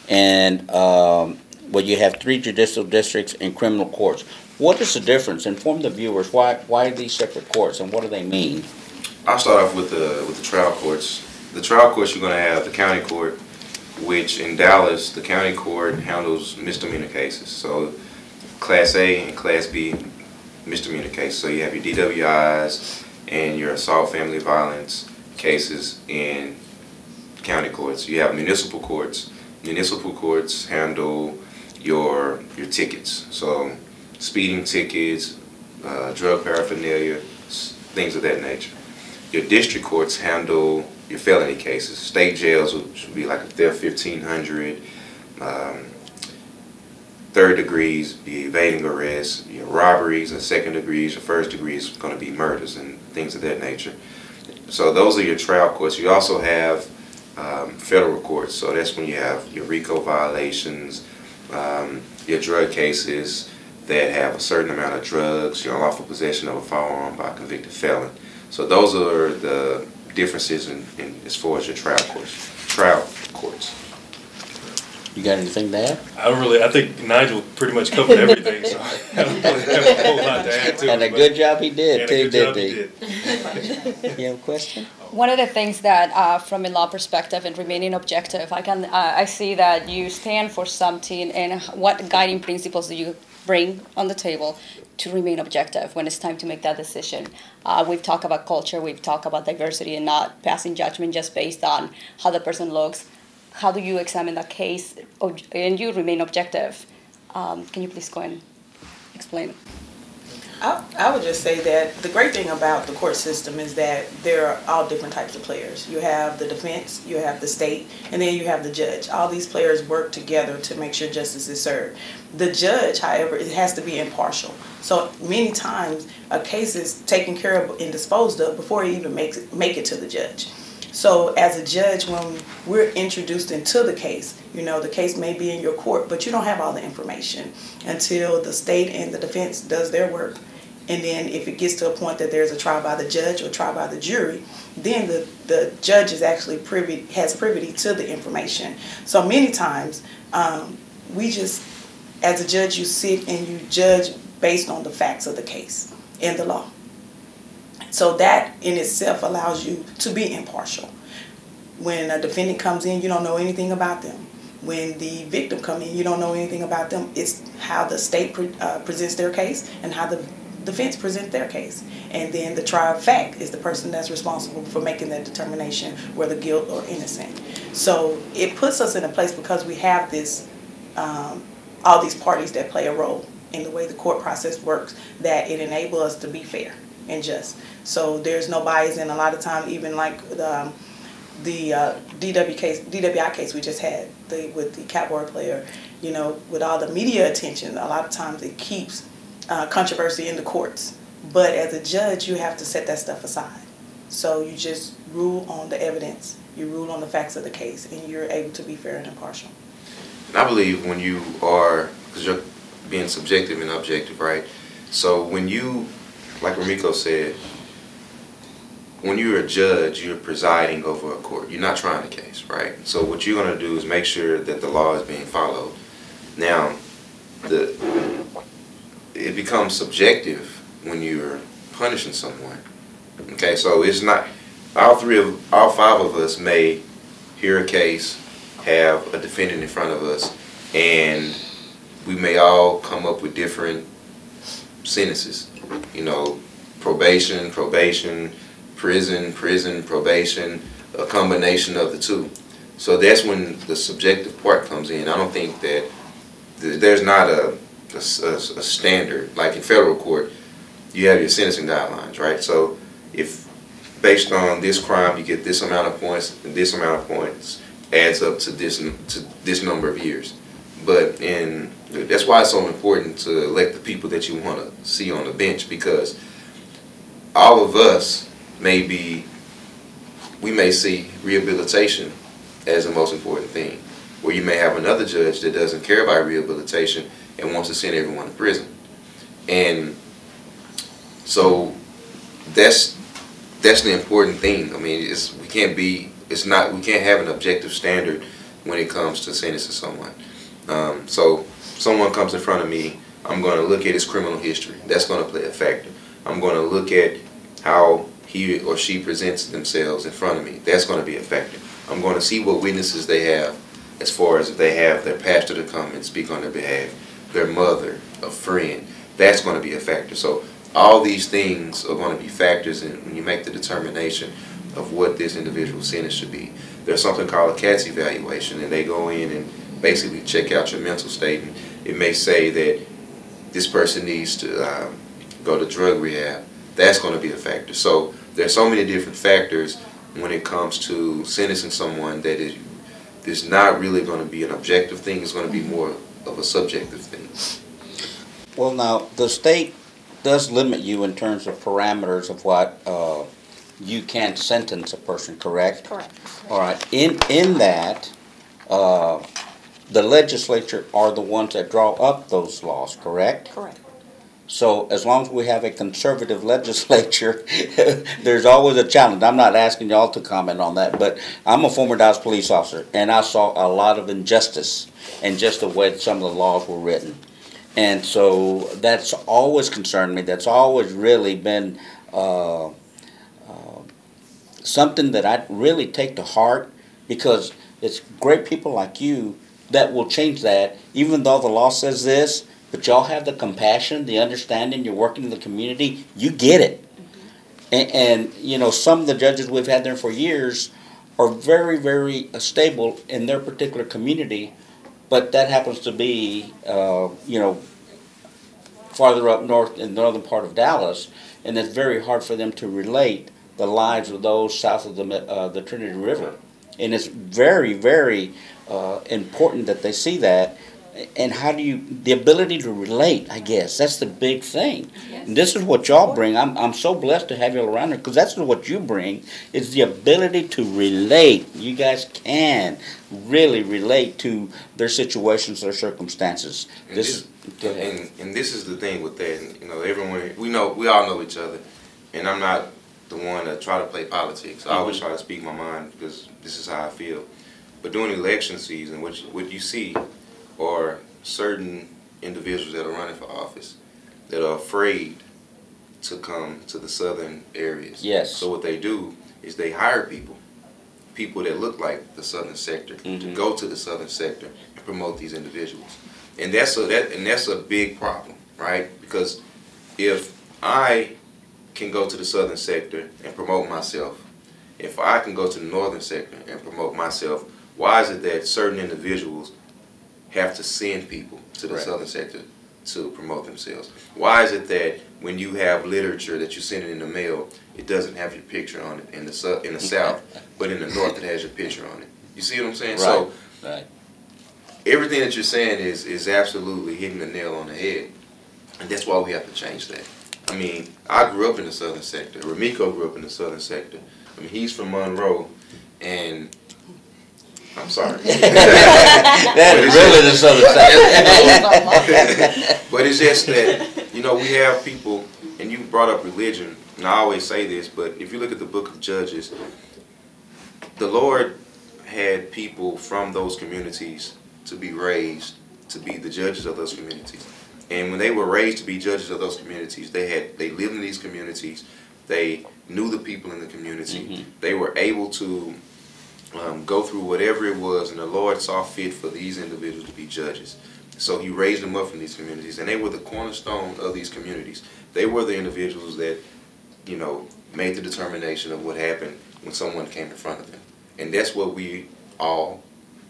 and well, you have 3 judicial districts and criminal courts. What is the difference? Inform the viewers why are these separate courts and what do they mean? I'll start off with the trial courts. The trial courts, you're going to have the county court, which in Dallas, the county court handles misdemeanor cases. So Class A and Class B misdemeanor cases. So you have your DWIs and your assault family violence cases in county courts. You have municipal courts. Municipal courts handle your tickets. So speeding tickets, drug paraphernalia, things of that nature. Your district courts handle your felony cases. State jails would be like a theft 1500, third degrees be evading arrest, your robberies and second degrees, your first degrees are going to be murders and things of that nature. So those are your trial courts. You also have federal courts, so that's when you have your RICO violations, your drug cases that have a certain amount of drugs, your unlawful possession of a firearm by a convicted felon. So those are the differences in as far as your trial courts. You got anything to add? I think Nigel pretty much covered everything, so I don't really have a whole lot to add to it. And a good job he did, too, didn't he? You have a question? One of the things that, from a law perspective and remaining objective, I see that you stand for something, and what guiding principles do you bring on the table to remain objective when it's time to make that decision? We've talked about culture, we've talked about diversity, and not passing judgment just based on how the person looks. How do you examine that case and you remain objective? Can you please go and explain? I would just say that the great thing about the court system is that there are all different types of players. You have the defense, you have the state, and then you have the judge. All these players work together to make sure justice is served. The judge, however, it has to be impartial. So many times a case is taken care of and disposed of before it even make it to the judge. So as a judge, when we're introduced into the case, you know, the case may be in your court, but you don't have all the information until the state and the defense does their work. And then if it gets to a point that there's a trial by the judge or trial by the jury, then the judge is actually has privity to the information. So many times, we just, as a judge, you sit and you judge based on the facts of the case and the law. So that in itself allows you to be impartial. When a defendant comes in, you don't know anything about them. When the victim comes in, you don't know anything about them. It's how the state presents their case and how the defense presents their case. And then the trial fact is the person that's responsible for making that determination whether guilt or innocent. So it puts us in a place, because we have this, all these parties that play a role in the way the court process works, that it enables us to be fair and just. So there's no bias, and a lot of time, even like the DWI case we just had with the Cowboy player, you know, with all the media attention, a lot of times it keeps controversy in the courts. But as a judge, you have to set that stuff aside. So you just rule on the evidence, you rule on the facts of the case, and you're able to be fair and impartial. And I believe when you are, because you're being subjective and objective, right? So when you, like Ramiko said, when you're a judge, you're presiding over a court. You're not trying a case, right? So what you're going to do is make sure that the law is being followed. Now, it becomes subjective when you're punishing someone. Okay, so it's not all five of us may hear a case, have a defendant in front of us, and we may all come up with different sentences. You know, probation, prison, probation, a combination of the two. So that's when the subjective part comes in. I don't think that there's not a standard. Like in federal court, you have your sentencing guidelines, right? So if based on this crime you get this amount of points, and this amount of points adds up to this number of years. But that's why it's so important to elect the people that you want to see on the bench, because all of us we may see rehabilitation as the most important thing, where you may have another judge that doesn't care about rehabilitation and wants to send everyone to prison. And so that's the important thing. I mean, we can't have an objective standard when it comes to sentencing someone. So someone comes in front of me, I'm going to look at his criminal history. That's going to play a factor. I'm going to look at how he or she presents themselves in front of me. That's going to be a factor. I'm going to see what witnesses they have, as far as if they have their pastor to come and speak on their behalf, their mother, a friend. That's going to be a factor. So all these things are going to be factors when you make the determination of what this individual sentence should be. There's something called a CATS evaluation, and they go in and basically check out your mental state. And it may say that this person needs to go to drug rehab. That's going to be a factor. So there's so many different factors when it comes to sentencing someone that is not really going to be an objective thing. It's going to be more of a subjective thing. Well, now, the state does limit you in terms of parameters of what you can sentence a person, correct? Correct. All right. In that, the legislature are the ones that draw up those laws, correct? Correct. So as long as we have a conservative legislature, there's always a challenge. I'm not asking y'all to comment on that, but I'm a former Dallas police officer, and I saw a lot of injustice in just the way some of the laws were written. And so that's always concerned me. That's always really been something that I really take to heart, because it's great people like you that will change that, even though the law says this. But y'all have the compassion, the understanding, you're working in the community, you get it. And you know, some of the judges we've had there for years are very, very stable in their particular community, but that happens to be, you know, farther up north in the northern part of Dallas, and it's very hard for them to relate the lives of those south of the Trinity River. And it's very, very important that they see that. And how do the ability to relate, I guess, that's the big thing. Yes. And this is what y'all bring. I'm so blessed to have y'all around here, because that's what you bring, is the ability to relate. You guys can really relate to their situations, their circumstances. And this is the thing with that. You know, we all know each other, and I'm not the one to try to play politics. I always try to speak my mind, because this is how I feel. But during election season, what you see are certain individuals that are running for office that are afraid to come to the southern areas. Yes. So what they do is they hire people that look like the southern sector, to go to the southern sector and promote these individuals. And that's a big problem, right? Because if I can go to the southern sector and promote myself, if I can go to the northern sector and promote myself, why is it that certain individuals have to send people to the southern sector to promote themselves? Why is it that when you have literature that you send in the mail, it doesn't have your picture on it in the south, but in the north it has your picture on it? You see what I'm saying? Right. So everything that you're saying is absolutely hitting the nail on the head, and that's why we have to change that. I mean, I grew up in the southern sector. Ramiko grew up in the southern sector. I mean, he's from Monroe, and I'm sorry. That is really the southern sector. But it's just that You know, we have people, and you brought up religion, and I always say this, but if you look at the book of Judges, the Lord had people from those communities to be raised to be the judges of those communities. And when they were raised to be judges of those communities, they lived in these communities, they knew the people in the community, they were able to go through whatever it was, and the Lord saw fit for these individuals to be judges. So he raised them up from these communities, and they were the cornerstone of these communities. They were the individuals that, you know, made the determination of what happened when someone came in front of them. And that's what we all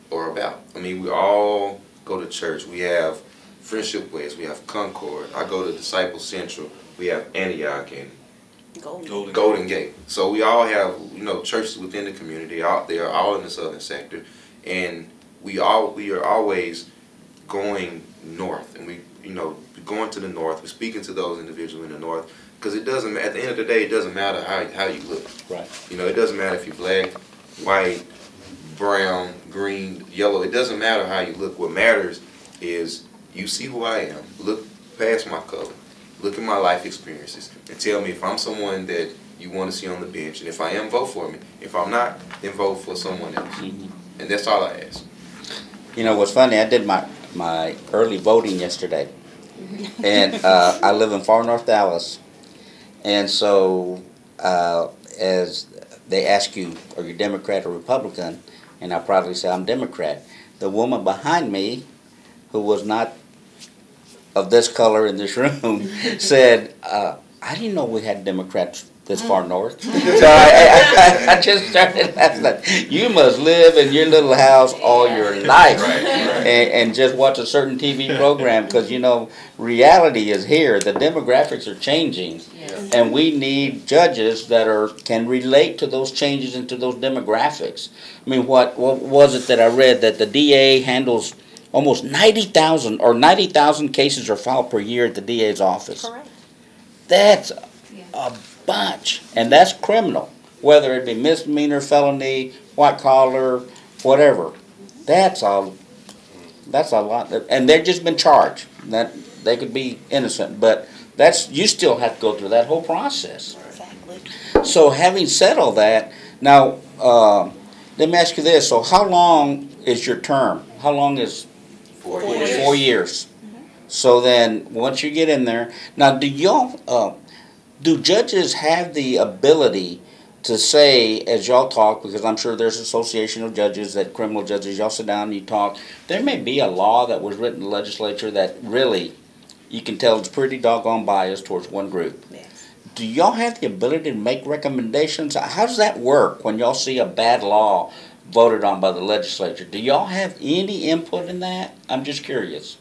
are about. I mean, we all go to church. We have Friendship West, we have Concord. I go to Disciple Central. We have Antioch and Golden Gate. So we all have, you know, churches within the community. They are all in the southern sector, and we are always going north, and we, you know, going to the north. We're speaking to those individuals in the north, because it doesn't. At the end of the day, it doesn't matter how you look. Right. You know, it doesn't matter if you're black, white, brown, green, yellow. It doesn't matter how you look. What matters is you see who I am. Look past my color. Look at my life experiences and tell me if I'm someone that you want to see on the bench. And if I am, vote for me. If I'm not, then vote for someone else. And that's all I ask. You know what's funny? I did my early voting yesterday, and I live in far north Dallas, and so as they ask you, are you Democrat or Republican, and I proudly say I'm Democrat. The woman behind me, who was not of this color in this room, said, I didn't know we had Democrats this far north. So I just started laughing. You must live in your little house all your life and just watch a certain TV program, because, you know, reality is here. The demographics are changing, and we need judges that can relate to those changes and to those demographics. I mean, what was it that I read, that the DA handles almost 90,000 cases are filed per year at the DA's office. Correct. That's a bunch, and that's criminal, whether it be misdemeanor, felony, white collar, whatever. That's a lot, and they've just been charged. That they could be innocent, but you still have to go through that whole process. Exactly. So having said all that, now let me ask you this: so how long is your term? How long is 4 years? 4 years. So then, once you get in there, now do judges have the ability to say, as y'all talk, because I'm sure there's an association of judges, that criminal judges, y'all sit down and you talk, there may be a law that was written in the legislature that really, you can tell it's pretty doggone biased towards one group. Yes. Do y'all have the ability to make recommendations? How does that work when y'all see a bad law voted on by the legislature? Do y'all have any input in that? I'm just curious.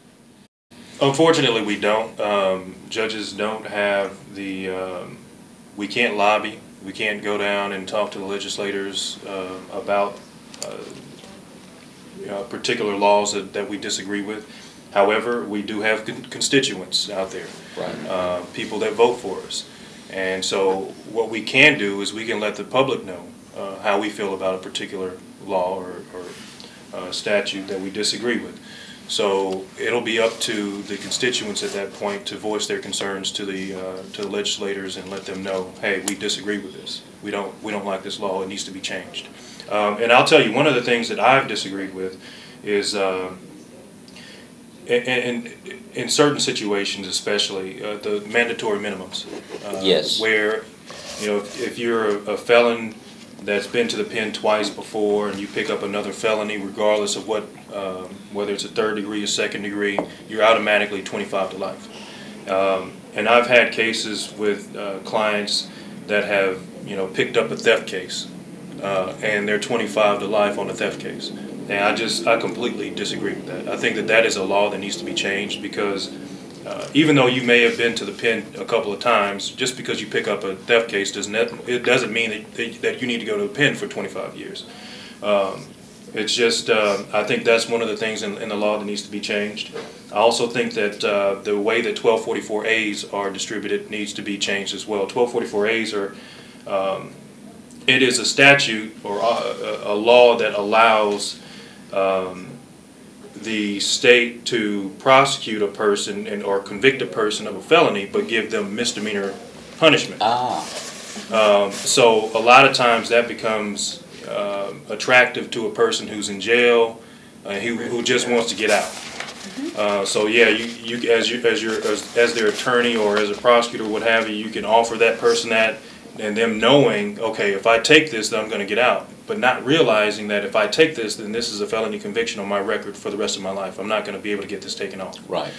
Unfortunately, we don't. Judges don't have we can't lobby. We can't go down and talk to the legislators about particular laws that we disagree with. However, we do have constituents out there, people that vote for us. And so what we can do is we can let the public know how we feel about a particular law or statute that we disagree with. So it'll be up to the constituents at that point to voice their concerns to the legislators and let them know, hey, we disagree with this. We don't like this law. It needs to be changed. And I'll tell you, one of the things that I've disagreed with is in certain situations, especially the mandatory minimums. Yes. Where, you know, if you're a felon that's been to the pen twice before and you pick up another felony, regardless of what, whether it's a third degree or second degree, you're automatically 25 to life. And I've had cases with clients that have, you know, picked up a theft case and they're 25 to life on a theft case. And I completely disagree with that. I think that is a law that needs to be changed, because even though you may have been to the pen a couple of times, just because you pick up a theft case doesn't mean that you need to go to the pen for 25 years. It's just, I think that's one of the things in the law that needs to be changed. I also think that the way that 1244As are distributed needs to be changed as well. 1244As are, it is a statute or a law that allows the state to prosecute a person or convict a person of a felony, but give them misdemeanor punishment. So a lot of times that becomes attractive to a person who's in jail, who just wants to get out. So yeah, you as their attorney or as a prosecutor, what have you, you can offer that person that, and them knowing, okay, if I take this, then I'm going to get out, but not realizing that if I take this, then this is a felony conviction on my record for the rest of my life. I'm not going to be able to get this taken off. Right.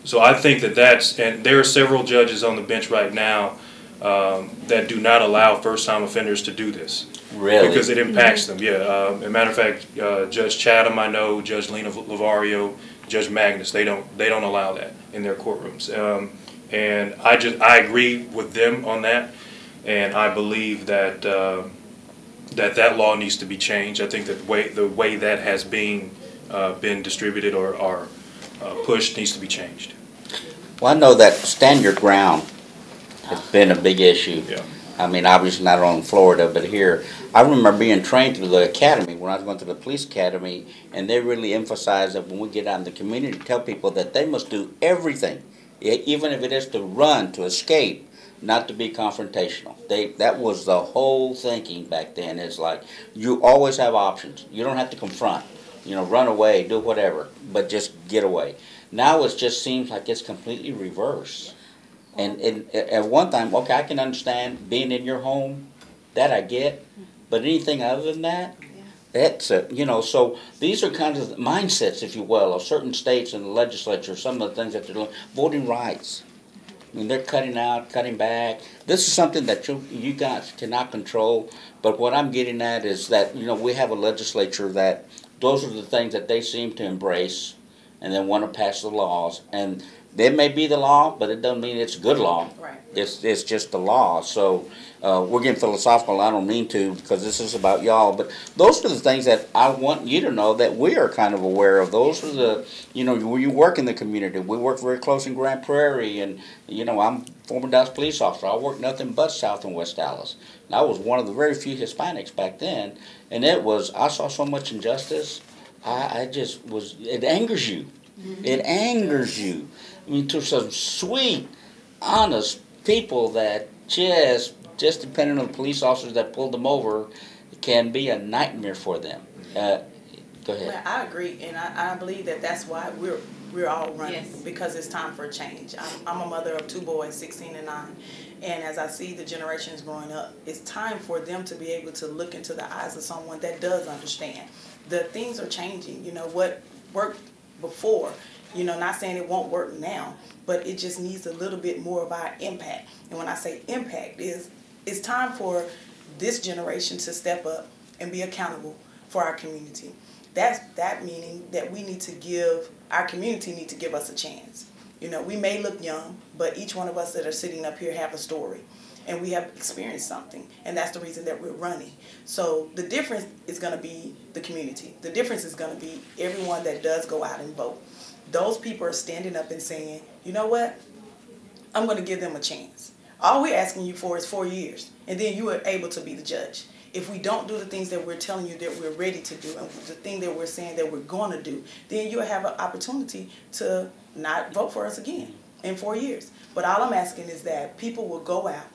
So I think and there are several judges on the bench right now that do not allow first-time offenders to do this. Really? Because it impacts them, yeah. As a matter of fact, Judge Chatham, I know, Judge Lena Lavario, Judge Magnus, they don't allow that in their courtrooms. And I agree with them on that, and I believe that that law needs to be changed. I think that the way that has been distributed or pushed needs to be changed. Well, I know that stand your ground has been a big issue. Yeah. I mean, obviously not only in Florida, but here. I remember being trained through the academy when I was going to the police academy, and they really emphasize that when we get out in the community, tell people that they must do everything, even if it is to run, to escape, not to be confrontational. That was the whole thinking back then. It's like you always have options. You don't have to confront, run away, do whatever, but just get away. Now it just seems like it's completely reversed. And at one time, okay, I can understand being in your home, that I get, but anything other than that, that's so these are kind of mindsets, if you will, of certain states and the legislature, some of the things that they're doing. Voting rights. I mean, they're cutting out, cutting back. This is something that you guys cannot control, but what I'm getting at is that, we have a legislature that those are the things that they seem to embrace and then want to pass the laws. And it may be the law, but it doesn't mean it's good law. Right. It's just the law. So we're getting philosophical. I don't mean to, because this is about y'all. But those are the things that I want you to know that we are kind of aware of. Those are the, where you work in the community. We work very close in Grand Prairie, and I'm a former Dallas police officer. I worked nothing but South and West Dallas. And I was one of the very few Hispanics back then, and I saw so much injustice. It angers you. It angers you. I mean, to some sweet, honest people that just depending on the police officers that pulled them over, can be a nightmare for them. Go ahead. Well, I agree, and I believe that's why we're all running, Yes. because it's time for a change. I'm a mother of two boys, 16 and 9, and as I see the generations growing up, it's time for them to be able to look into the eyes of someone that does understand. The things are changing. What worked before, not saying it won't work now, but it just needs a little bit more of our impact. And when I say impact, it's time for this generation to step up and be accountable for our community. That meaning that our community need to give us a chance. We may look young, but each one of us that are sitting up here have a story, and we have experienced something, and that's the reason that we're running. So the difference is going to be the community. The difference is going to be everyone that does go out and vote. Those people are standing up and saying, you know what, I'm going to give them a chance. All we're asking you for is 4 years, and then you are able to be the judge. If we don't do the things that we're telling you that we're ready to do, and the thing that we're saying that we're going to do, then you'll have an opportunity to not vote for us again in 4 years. But all I'm asking is that people will go out,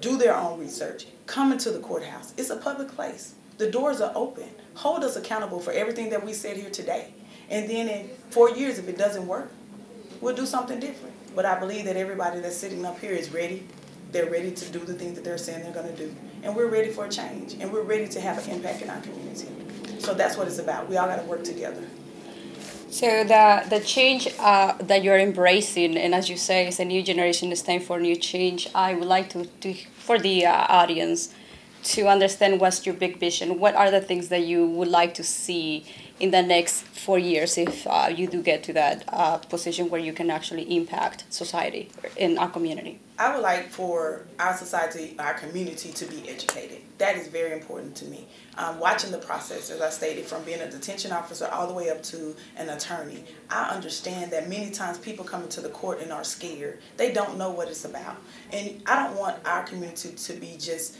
do their own research, come into the courthouse. It's a public place. The doors are open. Hold us accountable for everything that we said here today. And then in 4 years, if it doesn't work, we'll do something different. But I believe that everybody that's sitting up here is ready. They're ready to do the things that they're saying they're going to do. And we're ready for a change. And we're ready to have an impact in our community. So that's what it's about. We all got to work together. So the change that you're embracing, and as you say, it's a new generation, it's time for new change. I would like to for the audience to understand what's your big vision. What are the things that you would like to see in the next 4 years if you do get to that position where you can actually impact society in our community? I would like for our society, our community to be educated. That is very important to me. Watching the process, as I stated, from being a detention officer all the way up to an attorney, I understand that many times people come into the court and are scared. They don't know what it's about. And I don't want our community to be just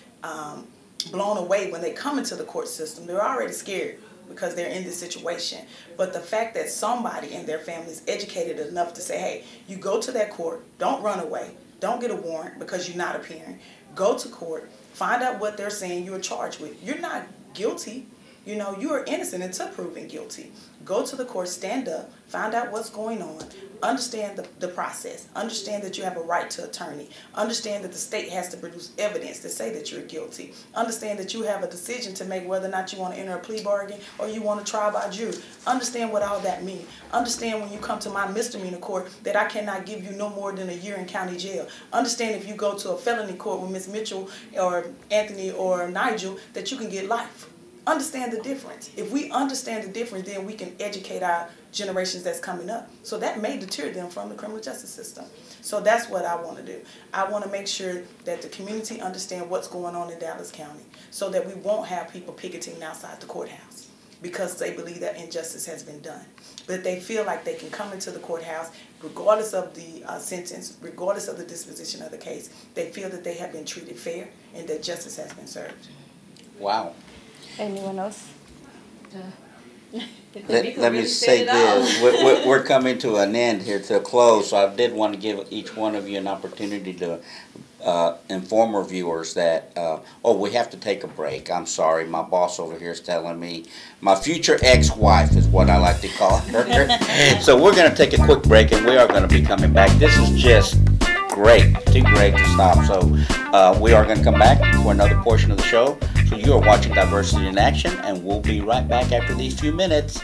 blown away when they come into the court system. They're already scared because they're in this situation. But the fact that somebody in their family is educated enough to say, hey, you go to that court, don't run away, don't get a warrant because you're not appearing. Go to court, find out what they're saying you're charged with. You're not guilty. You know, you are innocent until proven guilty. Go to the court, stand up, find out what's going on, understand the process, understand that you have a right to attorney, understand that the state has to produce evidence to say that you're guilty, understand that you have a decision to make whether or not you want to enter a plea bargain or you want to try by jury. Understand what all that means. Understand when you come to my misdemeanor court that I cannot give you no more than a year in county jail. Understand if you go to a felony court with Ms. Mitchell or Anthony or Nigel that you can get life. Understand the difference. If we understand the difference, then we can educate our generations that's coming up. So that may deter them from the criminal justice system. So that's what I want to do. I want to make sure that the community understand what's going on in Dallas County so that we won't have people picketing outside the courthouse because they believe that injustice has been done. But they feel like they can come into the courthouse regardless of the sentence, regardless of the disposition of the case. They feel that they have been treated fair and that justice has been served. Wow. Anyone else? Let me say this. We're coming to an end here, to a close, so I did want to give each one of you an opportunity to inform our viewers that, oh, we have to take a break. I'm sorry, my boss over here is telling me. My future ex-wife is what I like to call her. So we're going to take a quick break, and we are going to be coming back. This is just great, too great to stop. So we are going to come back for another portion of the show. So you are watching Diversity in Action, and we'll be right back after these few minutes.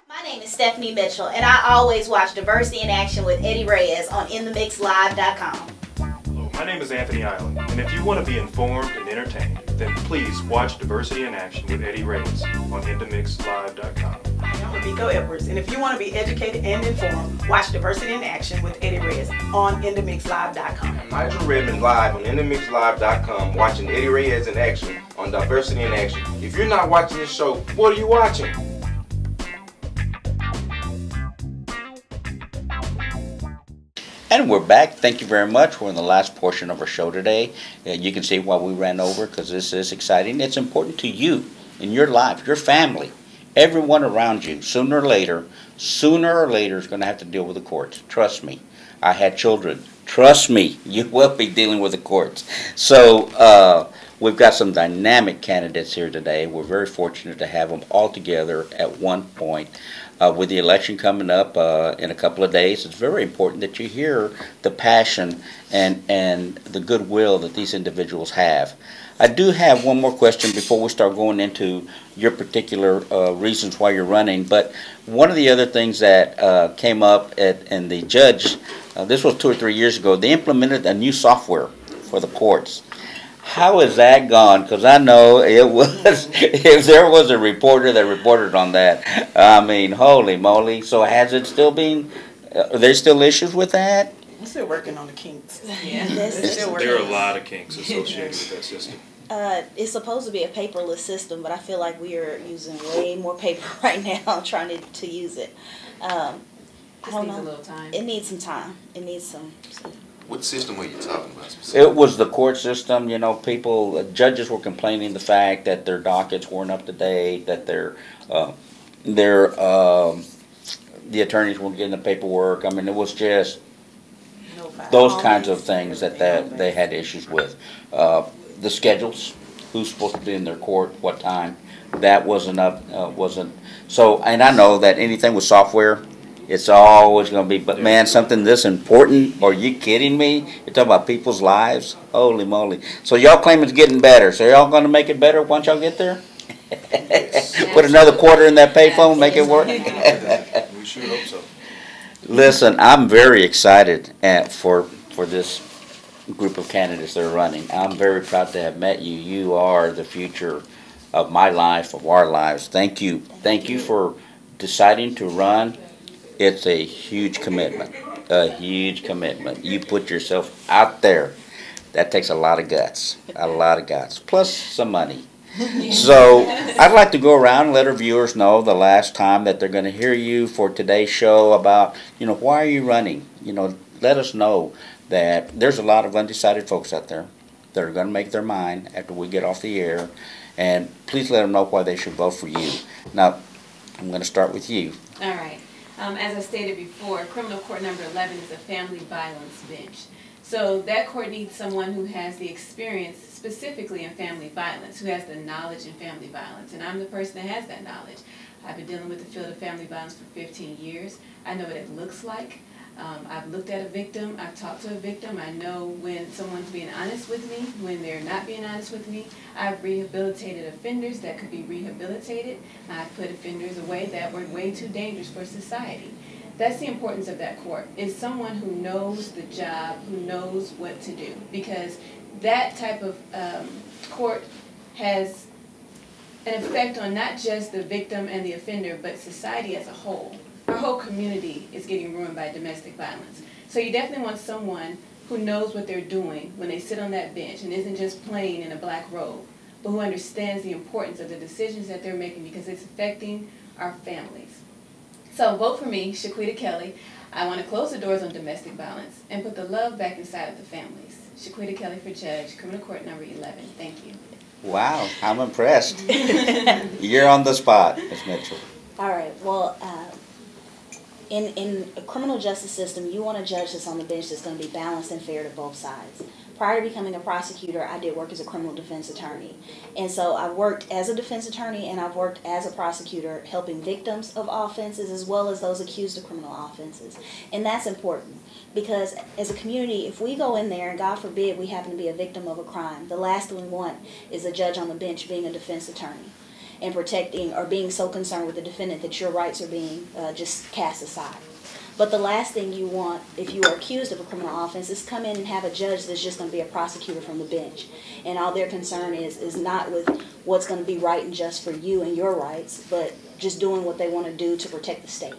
My name is Stephanie Mitchell, and I always watch Diversity in Action with Eddie Reyes on InTheMixLive.com. Hello, my name is Anthony Island, and if you want to be informed and entertained, then please watch Diversity in Action with Eddie Reyes on InTheMixLive.com. I'm Rico Edwards, and if you want to be educated and informed, watch Diversity in Action with Eddie Reyes on InTheMixLive.com. Nigel Redmond live on InTheMixLive.com, watching Eddie Reyes in action on Diversity in Action. If you're not watching this show, what are you watching? And we're back. Thank you very much. We're in the last portion of our show today. You can see why we ran over, because this is exciting. It's important to you in your life, your family, everyone around you. Sooner or later is going to have to deal with the courts. Trust me. I had children. Trust me, you will be dealing with the courts. So we've got some dynamic candidates here today. We're very fortunate to have them all together at one point. With the election coming up in a couple of days, it's very important that you hear the passion and the goodwill that these individuals have. I do have one more question before we start going into your particular reasons why you're running, but one of the other things that came up and the judge, this was 2 or 3 years ago, they implemented a new software for the courts. How has that gone? Because I know it was, if there was a reporter that reported on that, I mean, holy moly. So has it still been, are there still issues with that? I'm still working on the kinks. Yeah. There are a lot of kinks associated with that system. It's supposed to be a paperless system, but I feel like we are using way more paper right now trying to use it. I don't know. Needs a little time. It needs some time. It needs some. What system are you talking about specifically? It was the court system. You know, judges were complaining the fact that their dockets weren't up to date, that the attorneys weren't getting the paperwork. I mean, it was just those kinds of things that they had issues with. The schedules, who's supposed to be in their court, what time, that wasn't so. And I know that anything with software, it's always going to be, but man, something this important, are you kidding me? You're talking about people's lives? Holy moly. So y'all claim it's getting better. So y'all going to make it better once y'all get there? Put another quarter in that payphone, make it work? We sure hope so. Listen, I'm very excited for this group of candidates that are running. I'm very proud to have met you. You are the future of my life, of our lives. Thank you. Thank you for deciding to run. It's a huge commitment, You put yourself out there. That takes a lot of guts, plus some money. So I'd like to go around and let our viewers know the last time that they're going to hear you for today's show about, why are you running? Let us know that there's a lot of undecided folks out there that are going to make their mind after we get off the air. and please let them know why they should vote for you. Now, I'm going to start with you. All right. As I stated before, criminal court number 11 is a family violence bench. So that court needs someone who has the experience specifically in family violence, who has the knowledge in family violence. And I'm the person that has that knowledge. I've been dealing with the field of family violence for 15 years. I know what it looks like. I've looked at a victim. I've talked to a victim. I know when someone's being honest with me, when they're not being honest with me. I've rehabilitated offenders that could be rehabilitated. I've put offenders away that were way too dangerous for society. That's the importance of that court, is someone who knows the job, who knows what to do. Because that type of court has an effect on not just the victim and the offender, but society as a whole. Our whole community is getting ruined by domestic violence. So you definitely want someone who knows what they're doing when they sit on that bench and isn't just playing in a black robe, but who understands the importance of the decisions that they're making because it's affecting our families. So vote for me, Shaquita Kelly. I want to close the doors on domestic violence and put the love back inside of the families. Shaquita Kelly for judge, criminal court number 11. Thank you. Wow, I'm impressed. You're on the spot, Ms. Mitchell. All right. Well, in a criminal justice system, you want a judge that's on the bench that's going to be balanced and fair to both sides. Prior to becoming a prosecutor, I did work as a criminal defense attorney. And so I've worked as a defense attorney and I've worked as a prosecutor helping victims of offenses as well as those accused of criminal offenses. And that's important because as a community, if we go in there and God forbid we happen to be a victim of a crime, the last thing we want is a judge on the bench being a defense attorney and protecting or being so concerned with the defendant that your rights are being just cast aside. But the last thing you want, if you are accused of a criminal offense, is come in and have a judge that's just going to be a prosecutor from the bench. And all their concern is not with what's going to be right and just for you and your rights, but just doing what they want to do to protect the state.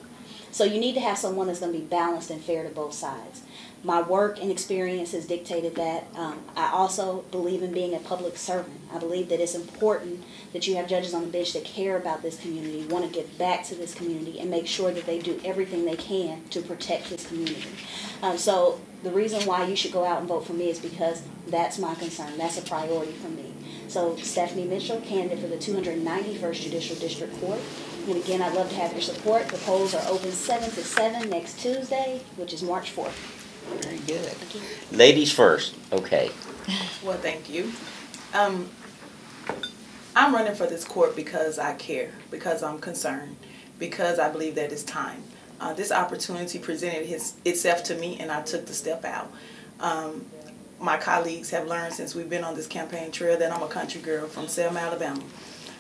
So you need to have someone that's going to be balanced and fair to both sides. My work and experience has dictated that. I also believe in being a public servant. I believe that it's important that you have judges on the bench that care about this community, want to give back to this community, and make sure that they do everything they can to protect this community. So the reason why you should go out and vote for me is because that's my concern. That's a priority for me. So Stephanie Mitchell, candidate for the 291st Judicial District Court. And again, I'd love to have your support. The polls are open 7 to 7 next Tuesday, which is March 4th. Very good. Ladies first. Okay. Well, thank you. I'm running for this court because I care, because I'm concerned, because I believe that it's time. This opportunity presented itself to me, and I took the step out. My colleagues have learned since we've been on this campaign trail that I'm a country girl from Selma, Alabama.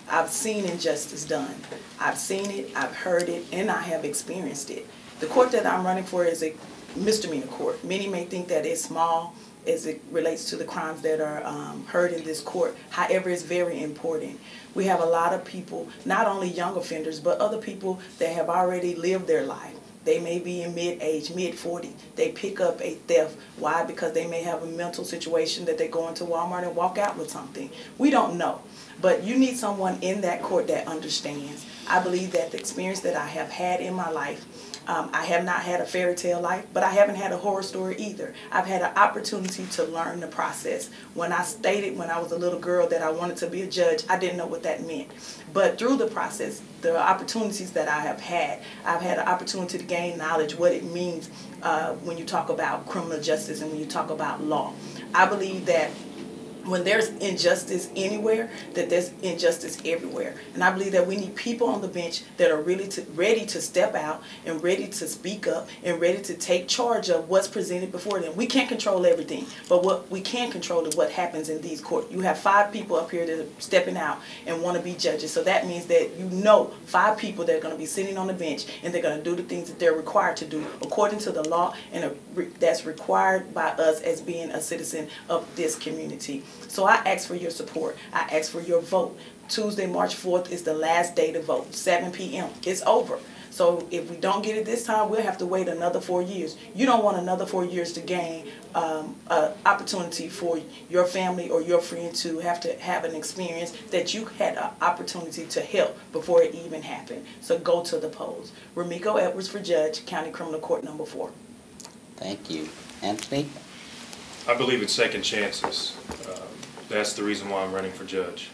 I've seen injustice done. I've seen it, I've heard it, and I have experienced it. The court that I'm running for is a misdemeanor court. Many may think that it's small as it relates to the crimes that are heard in this court. However, it's very important. We have a lot of people, not only young offenders, but other people that have already lived their life. They may be in mid-age, mid-40. They pick up a theft. Why? Because they may have a mental situation that they go into Walmart and walk out with something. We don't know. But you need someone in that court that understands. I believe that the experience that I have had in my life, I have not had a fairy tale life, but I haven't had a horror story either. I've had an opportunity to learn the process. When I stated when I was a little girl that I wanted to be a judge, I didn't know what that meant. But through the process, the opportunities that I have had, I've had an opportunity to gain knowledge what it means when you talk about criminal justice and when you talk about law. I believe that when there's injustice anywhere, that there's injustice everywhere. And I believe that we need people on the bench that are really ready to step out and ready to speak up and ready to take charge of what's presented before them. We can't control everything, but what we can control is what happens in these courts. You have 5 people up here that are stepping out and want to be judges. So that means that you know 5 people that are going to be sitting on the bench and they're going to do the things that they're required to do according to the law and that's required by us as being a citizen of this community. So I ask for your support. I ask for your vote. Tuesday, March 4th is the last day to vote, 7 p.m. It's over. So if we don't get it this time, we'll have to wait another 4 years. You don't want another 4 years to gain an opportunity for your family or your friend to have an experience that you had an opportunity to help before it even happened. So go to the polls. Ramiko Edwards for Judge, County Criminal Court number 4. Thank you. Anthony? I believe in second chances. That's the reason why I'm running for judge.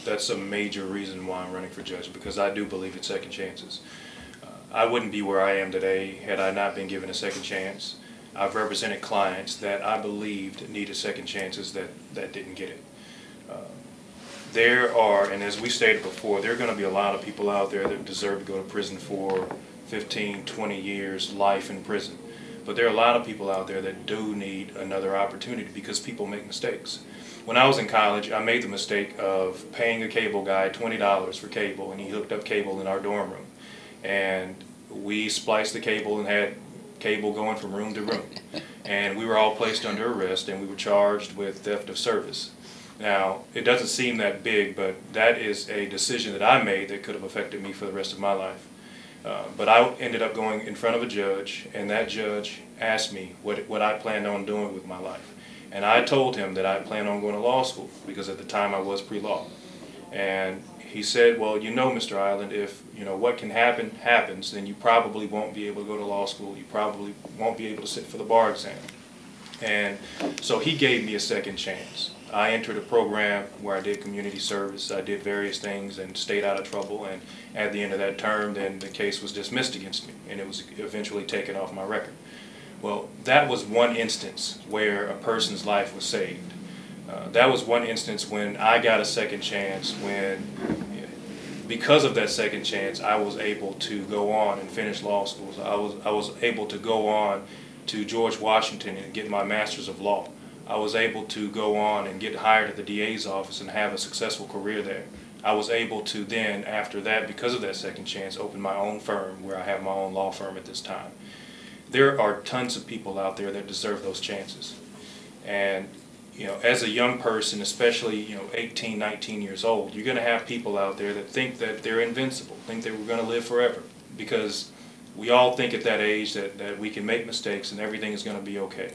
That's a major reason why I'm running for judge, because I do believe in second chances. I wouldn't be where I am today had I not been given a second chance. I've represented clients that I believed needed second chances that didn't get it. There are, and as we stated before, there are going to be a lot of people out there that deserve to go to prison for 15, 20 years, life in prison. But there are a lot of people out there that do need another opportunity because people make mistakes. When I was in college, I made the mistake of paying a cable guy $20 for cable, and he hooked up cable in our dorm room. And we spliced the cable and had cable going from room to room. And we were all placed under arrest, and we were charged with theft of service. Now, it doesn't seem that big, but that is a decision that I made that could have affected me for the rest of my life. But I ended up going in front of a judge, and that judge asked me what I planned on doing with my life. And I told him that I planned on going to law school, because at the time I was pre-law. And he said, well, you know, Mr. Island, if what can happen happens, then you probably won't be able to go to law school. You probably won't be able to sit for the bar exam. And so he gave me a second chance. I entered a program where I did community service. I did various things and stayed out of trouble. And at the end of that term, then the case was dismissed against me, and it was eventually taken off my record. Well, that was one instance where a person's life was saved. That was one instance when I got a second chance, when because of that second chance, I was able to go on and finish law schools. I was able to go on to George Washington and get my Master's of Law. I was able to go on and get hired at the DA's office and have a successful career there. I was able to then, after that, because of that second chance, open my own firm where I have my own law firm at this time. There are tons of people out there that deserve those chances. And as a young person, especially 18, 19 years old, you're going to have people out there that think that they're invincible, think that we're going to live forever, because we all think at that age that we can make mistakes and everything is going to be okay.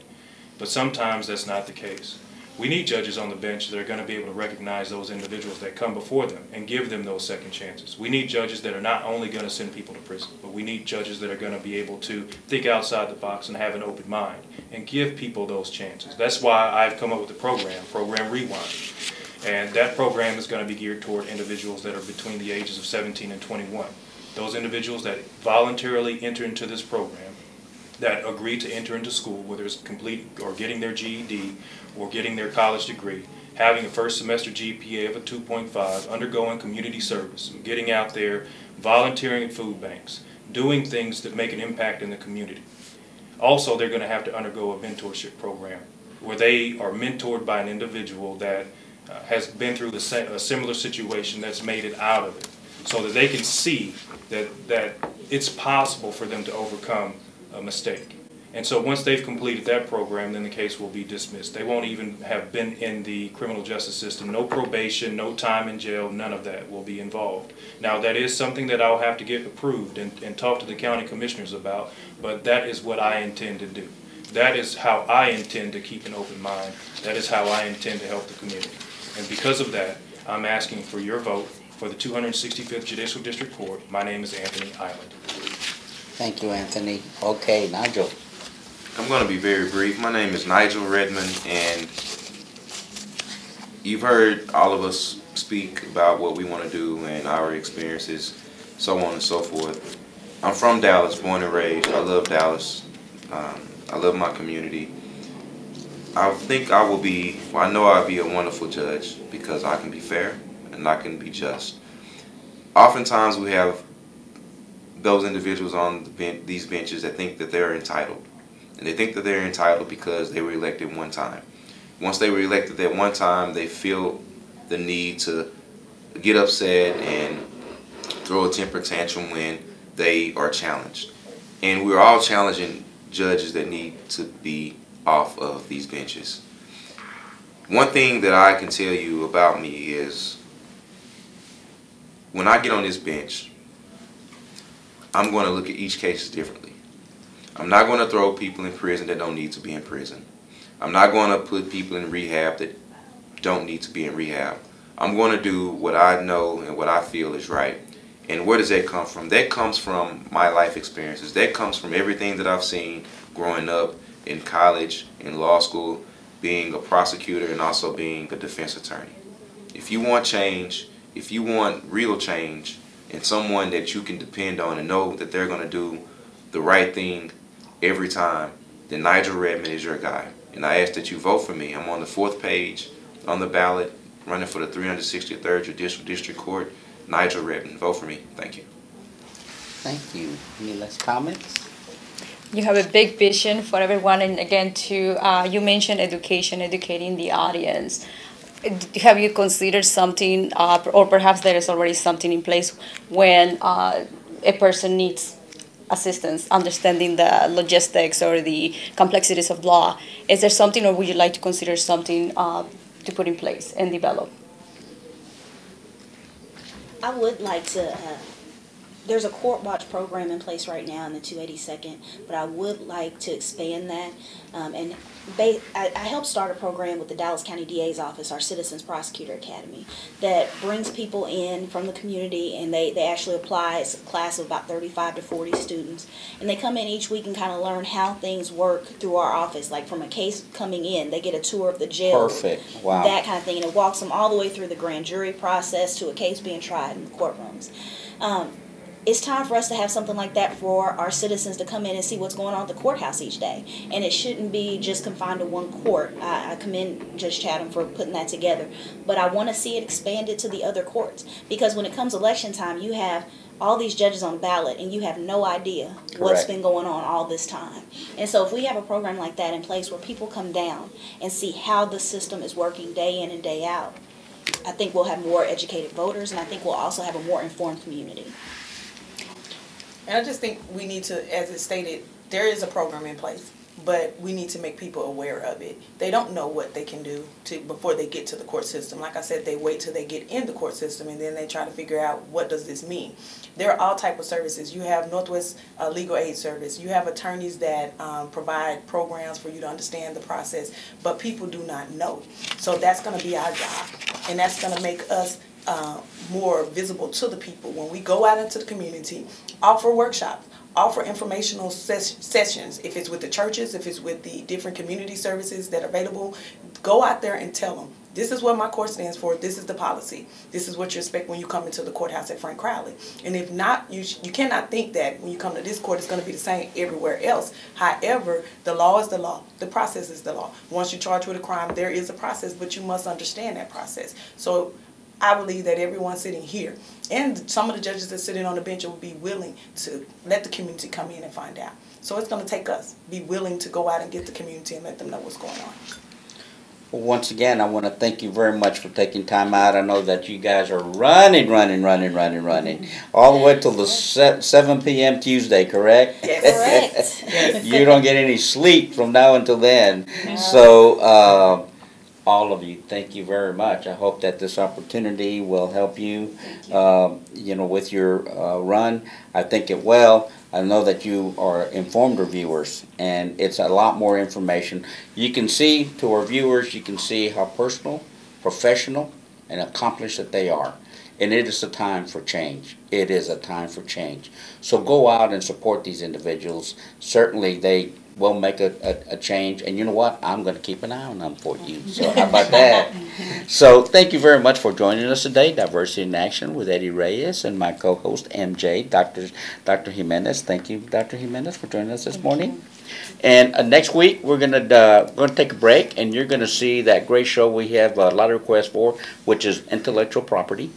But sometimes that's not the case. We need judges on the bench that are going to be able to recognize those individuals that come before them and give them those second chances. We need judges that are not only going to send people to prison, but we need judges that are going to be able to think outside the box and have an open mind and give people those chances. That's why I've come up with the Program Rewind. And that program is going to be geared toward individuals that are between the ages of 17 and 21. Those individuals that voluntarily enter into this program, that agree to enter into school, whether it's complete or getting their GED or getting their college degree, having a first semester GPA of a 2.5, undergoing community service, getting out there, volunteering at food banks, doing things that make an impact in the community. Also, they're going to have to undergo a mentorship program where they are mentored by an individual that has been through a similar situation that's made it out of it, so that they can see that it's possible for them to overcome a mistake. And so once they've completed that program, then the case will be dismissed. They won't even have been in the criminal justice system. No probation, no time in jail, none of that will be involved. Now, that is something that I'll have to get approved and talk to the county commissioners about, but that is what I intend to do. That is how I intend to keep an open mind. That is how I intend to help the community. And because of that, I'm asking for your vote for the 265th Judicial District Court. My name is Anthony Island. Thank you, Anthony. Okay, Nigel. I'm going to be very brief. My name is Nigel Redmond, and you've heard all of us speak about what we want to do and our experiences, so on and so forth. I'm from Dallas, born and raised. I love Dallas. I love my community. I think I know I'll be a wonderful judge because I can be fair and I can be just. Oftentimes we have those individuals on these benches that think that they're entitled. And they think that they're entitled because they were elected one time. Once they were elected that one time, they feel the need to get upset and throw a temper tantrum when they are challenged. And we're all challenging judges that need to be off of these benches. One thing that I can tell you about me is when I get on this bench, I'm going to look at each case differently. I'm not going to throw people in prison that don't need to be in prison. I'm not going to put people in rehab that don't need to be in rehab. I'm going to do what I know and what I feel is right. And where does that come from? That comes from my life experiences. That comes from everything that I've seen growing up in college, in law school, being a prosecutor, and also being a defense attorney. If you want change, if you want real change, and someone that you can depend on and know that they're going to do the right thing every time, then Nigel Redmond is your guy. And I ask that you vote for me. I'm on the 4th page on the ballot, running for the 363rd Judicial District Court. Nigel Redmond. Vote for me. Thank you. Thank you. Any last comments? You have a big vision for everyone, and again, you mentioned education, educating the audience. Have you considered something, or perhaps there is already something in place when a person needs assistance, understanding the logistics or the complexities of law? Is there something, or would you like to consider something to put in place and develop? I would like to, there's a court watch program in place right now in the 282nd, but I would like to expand that. I helped start a program with the Dallas County DA's office, our Citizens Prosecutor Academy, that brings people in from the community, and they actually apply. It's a class of about 35 to 40 students, and they come in each week and kind of learn how things work through our office. Like from a case coming in, they get a tour of the jail. Perfect. Wow. That kind of thing, and it walks them all the way through the grand jury process to a case being tried in the courtrooms. It's time for us to have something like that for our citizens to come in and see what's going on at the courthouse each day. And it shouldn't be just confined to one court. I commend Judge Chatham for putting that together. But I want to see it expanded to the other courts. Because when it comes election time, you have all these judges on the ballot and you have no idea what's been going on all this time. And so if we have a program like that in place where people come down and see how the system is working day in and day out, I think we'll have more educated voters, and I think we'll also have a more informed community. And I just think we need to, as it stated, there is a program in place, but we need to make people aware of it. They don't know what they can do before they get to the court system. Like I said, they wait till they get in the court system, and then they try to figure out, what does this mean? There are all type of services. You have Northwest Legal Aid Service. You have attorneys that provide programs for you to understand the process, but people do not know. So that's going to be our job, and that's going to make us more visible to the people. When we go out into the community, offer workshops, offer informational sessions, if it's with the churches, if it's with the different community services that are available, go out there and tell them, this is what my court stands for, this is the policy, this is what you expect when you come into the courthouse at Frank Crowley. And if not, you cannot think that when you come to this court it's going to be the same everywhere else. However, the law is the law, the process is the law. Once you're charged with a crime, there is a process, but you must understand that process. So I believe that everyone sitting here and some of the judges that are sitting on the bench will be willing to let the community come in and find out. So it's going to take us be willing to go out and get the community and let them know what's going on. Well, once again, I want to thank you very much for taking time out. I know that you guys are running all the way till the 7 p.m. Tuesday, correct? Yes. Correct. You don't get any sleep from now until then. No. So, all of you, thank you very much. I hope that this opportunity will help you, with your run. I think it will. I know that you are informed reviewers, and it's a lot more information. You can see, to our viewers, you can see how personal, professional, and accomplished that they are. And it is a time for change. It is a time for change. So go out and support these individuals. Certainly they will make a change. And you know what? I'm going to keep an eye on them for you. So how about that? So thank you very much for joining us today. Diversity in Action with Eddie Reyes and my co-host, MJ, Dr. Jimenez. Thank you, Dr. Jimenez, for joining us this morning. And next week, we're going to take a break, and you're going to see that great show we have a lot of requests for, which is intellectual property.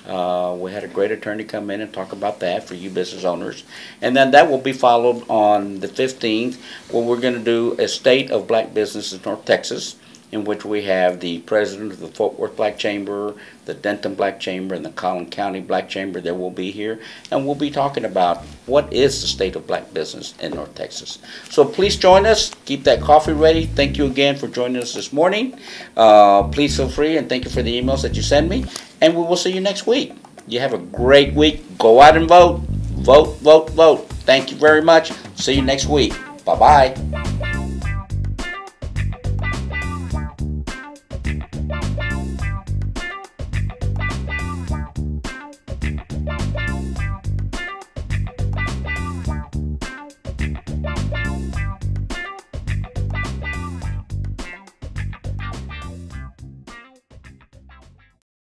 We had a great attorney come in and talk about that for you business owners. And then that will be followed on the 15th, where we're going to do a State of Black Business in North Texas, in which we have the president of the Fort Worth Black Chamber, the Denton Black Chamber, and the Collin County Black Chamber that will be here. And we'll be talking about what is the state of black business in North Texas. So please join us. Keep that coffee ready. Thank you again for joining us this morning. Please feel free, and thank you for the emails that you send me. And we will see you next week. You have a great week. Go out and vote. Vote, vote, vote. Thank you very much. See you next week. Bye-bye.